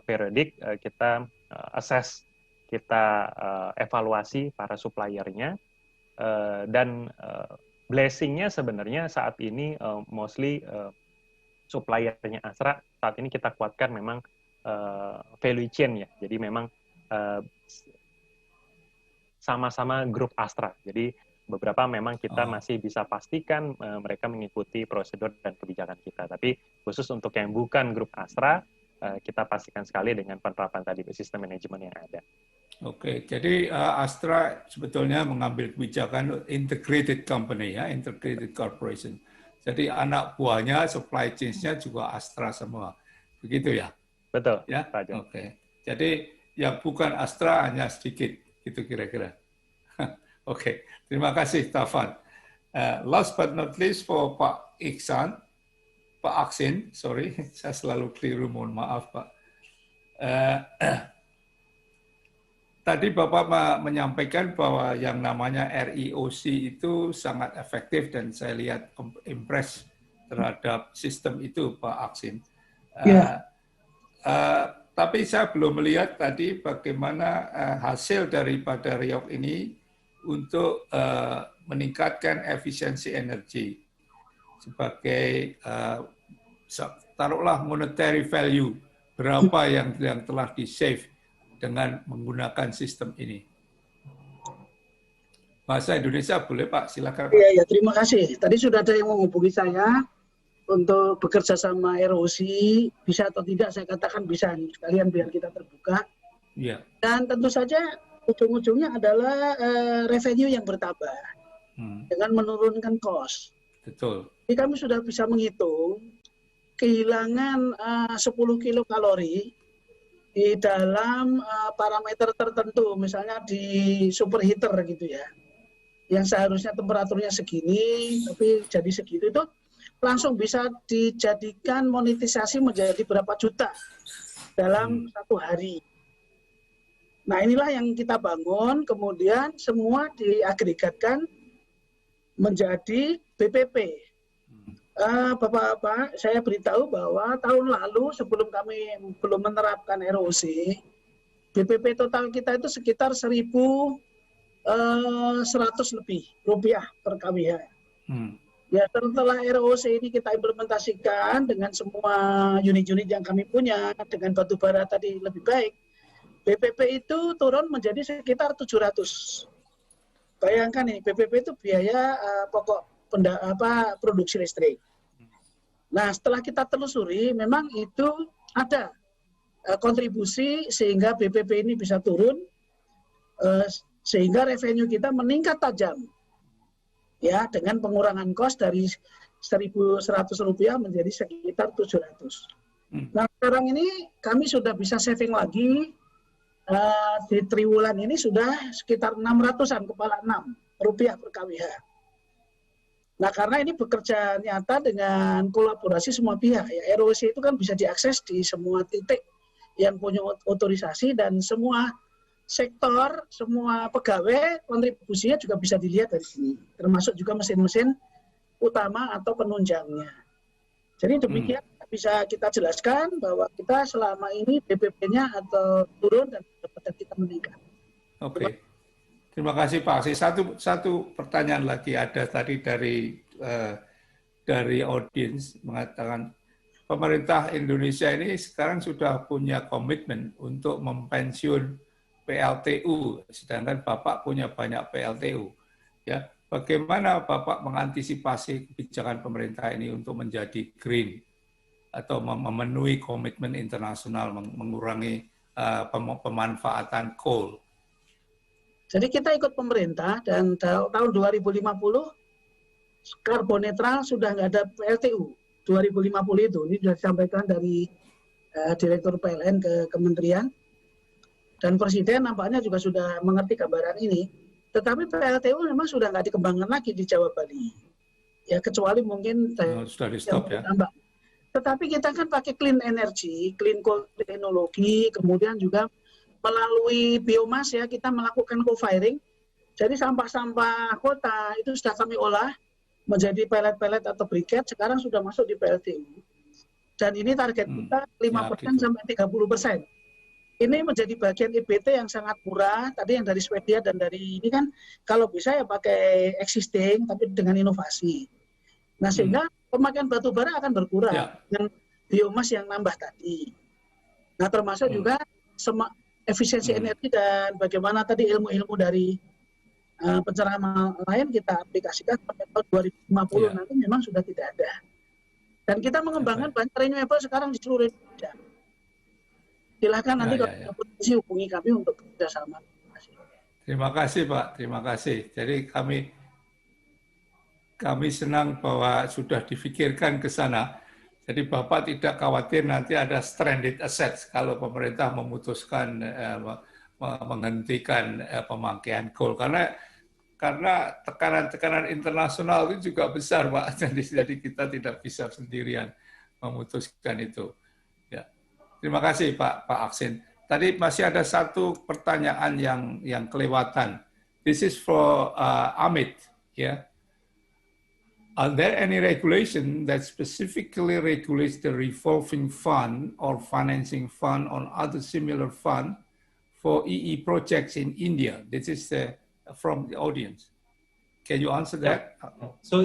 periodik kita assess, kita evaluasi para suppliernya, dan blessing-nya sebenarnya saat ini mostly suppliernya Astra saat ini kita kuatkan memang value chain ya, jadi memang sama-sama grup Astra, jadi beberapa memang kita masih bisa pastikan mereka mengikuti prosedur dan kebijakan kita. Tapi khusus untuk yang bukan grup Astra, kita pastikan sekali dengan penerapan tadi sistem manajemen yang ada. Oke, jadi Astra sebetulnya mengambil kebijakan integrated company ya, integrated corporation. Jadi anak buahnya, supply chain-nya juga Astra semua. Begitu ya? Betul. Ya. Pak John. Oke. Jadi yang bukan Astra hanya sedikit, gitu kira-kira. Oke, terima kasih Taufan. Last but not least for Pak Ahsin, sorry, saya selalu keliru, mohon maaf Pak. Tadi Bapak menyampaikan bahwa yang namanya REOC itu sangat efektif dan saya lihat impress terhadap sistem itu Pak Ahsin. Tapi saya belum melihat tadi bagaimana hasil daripada REOC ini untuk meningkatkan efisiensi energi sebagai taruhlah monetary value, berapa yang telah di-save dengan menggunakan sistem ini. Bahasa Indonesia boleh Pak, silakan Pak. Iya, terima kasih. Tadi sudah ada yang menghubungi saya untuk bekerja sama ROC, bisa atau tidak saya katakan bisa, sekalian biar kita terbuka. Iya. Dan tentu saja ujung-ujungnya adalah revenue yang bertambah dengan menurunkan cost. Betul. Jadi kami sudah bisa menghitung kehilangan 10 kilokalori di dalam parameter tertentu, misalnya di superheater gitu ya, yang seharusnya temperaturnya segini, tapi jadi segitu, itu langsung bisa dijadikan monetisasi menjadi berapa juta dalam satu hari. Nah inilah yang kita bangun, kemudian semua diagregatkan menjadi BPP. Bapak-bapak, saya beritahu bahwa tahun lalu sebelum kami belum menerapkan ROC, BPP total kita itu sekitar 1.100 lebih rupiah per kWh. Ya setelah ROC ini kita implementasikan dengan semua unit-unit yang kami punya, dengan batu bara tadi lebih baik, BPP itu turun menjadi sekitar 700. Bayangkan nih, BPP itu biaya pokok produksi listrik. Nah, setelah kita telusuri, memang itu ada kontribusi sehingga BPP ini bisa turun, sehingga revenue kita meningkat tajam, ya, dengan pengurangan kos dari 1.100 rupiah menjadi sekitar 700. Nah, sekarang ini kami sudah bisa saving lagi. Di triwulan ini sudah sekitar 600-an, kepala 6 rupiah per kWh. Nah, karena ini bekerja nyata dengan kolaborasi semua pihak. Ya, ROC itu kan bisa diakses di semua titik yang punya otorisasi dan semua sektor, semua pegawai, kontribusinya juga bisa dilihat dari sini. Termasuk juga mesin-mesin utama atau penunjangnya. Jadi demikian bisa kita jelaskan bahwa kita selama ini BPP-nya atau turun dan pendapatan kita meningkat. Oke. Terima kasih Pak Asih. Satu pertanyaan lagi ada tadi dari audiens mengatakan pemerintah Indonesia ini sekarang sudah punya komitmen untuk mempensiun PLTU, sedangkan Bapak punya banyak PLTU. Ya, bagaimana Bapak mengantisipasi kebijakan pemerintah ini untuk menjadi green atau memenuhi komitmen internasional mengurangi pemanfaatan coal? Jadi kita ikut pemerintah dan tahun 2050 karbon netral sudah nggak ada PLTU 2050 itu. Ini sudah disampaikan dari Direktur PLN ke Kementerian, dan Presiden nampaknya juga sudah mengerti gambaran ini. Tetapi PLTU memang sudah nggak dikembangkan lagi di Jawa Bali, ya kecuali mungkin sudah di stop ya. Tambah. Tetapi kita kan pakai clean energy, clean coal teknologi, kemudian juga melalui biomas ya kita melakukan co-firing. Jadi sampah-sampah kota itu sudah kami olah menjadi pelet-pelet atau briket, sekarang sudah masuk di PLTU. Dan ini target kita 5% sampai 30%. Ini menjadi bagian IBT yang sangat murah. Tadi yang dari Swedia dan dari ini kan kalau bisa ya pakai existing tapi dengan inovasi. Nah sehingga pemakaian batu bara akan berkurang dengan biomas yang nambah tadi. Nah termasuk juga efisiensi energi dan bagaimana tadi ilmu-ilmu dari pencerahan lain kita aplikasikan sampai tahun 2050 nanti memang sudah tidak ada. Dan kita mengembangkan banyak renewable sekarang di seluruh Indonesia. Silahkan nanti kalau ada potensi hubungi kami untuk bekerjasama. Terima kasih Pak, terima kasih. Jadi kami senang bahwa sudah difikirkan ke sana. Jadi Bapak tidak khawatir nanti ada stranded assets kalau pemerintah memutuskan menghentikan pemakaian coal. Karena tekanan-tekanan internasional itu juga besar, Pak. Jadi kita tidak bisa sendirian memutuskan itu. Ya. Terima kasih, Pak Ahsin. Tadi masih ada satu pertanyaan yang kelewatan. This is for Amit. Yeah. Are there any regulation that specifically regulates the revolving fund or financing fund on other similar fund for EE projects in India? This is from the audience. Can you answer that? So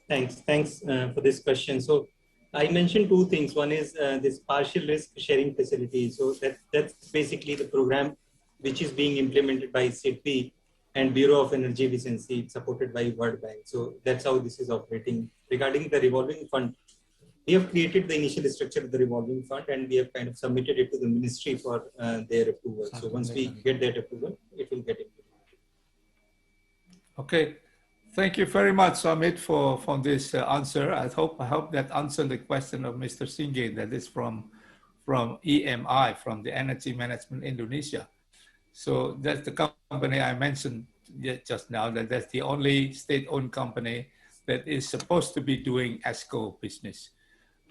thanks for this question. So I mentioned two things. One is this partial risk sharing facility. So that's basically the program which is being implemented by Sidqi and Bureau of Energy Efficiency, supported by World Bank. So that's how this is operating. Regarding the revolving fund, we have created the initial structure of the revolving fund and we have kind of submitted it to the ministry for their approval. So once we get that approval, it will get implemented. Okay. Thank you very much, Amit, for this answer. I hope that answered the question of Mr. Singh, that is from EMI, from the Energy Management Indonesia. So that's the company I mentioned just now, that's the only state-owned company that is supposed to be doing ESCO business.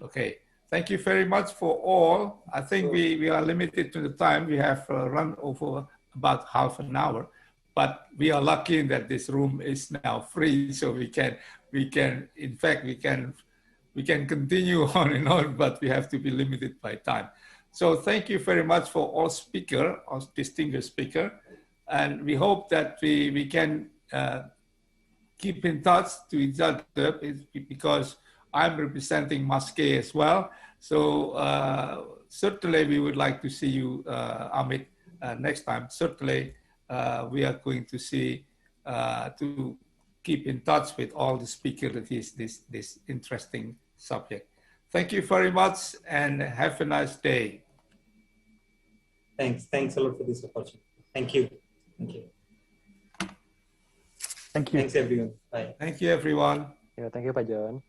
Okay, thank you very much for all. I think we are limited to the time. We have run over about half an hour, but we are lucky that this room is now free, so we can continue on and on, but we have to be limited by time. So thank you very much for all distinguished speaker, and we hope that we can keep in touch to each other, because I'm representing Maskeei as well. So certainly we would like to see you, Amit, next time. Certainly we are going to see, to keep in touch with all the speakers of this interesting subject. Thank you very much and have a nice day. Thanks a lot for this opportunity. Thank you. Thank you. Thanks everyone. Bye. Thank you everyone. Yeah, thank you Pak John.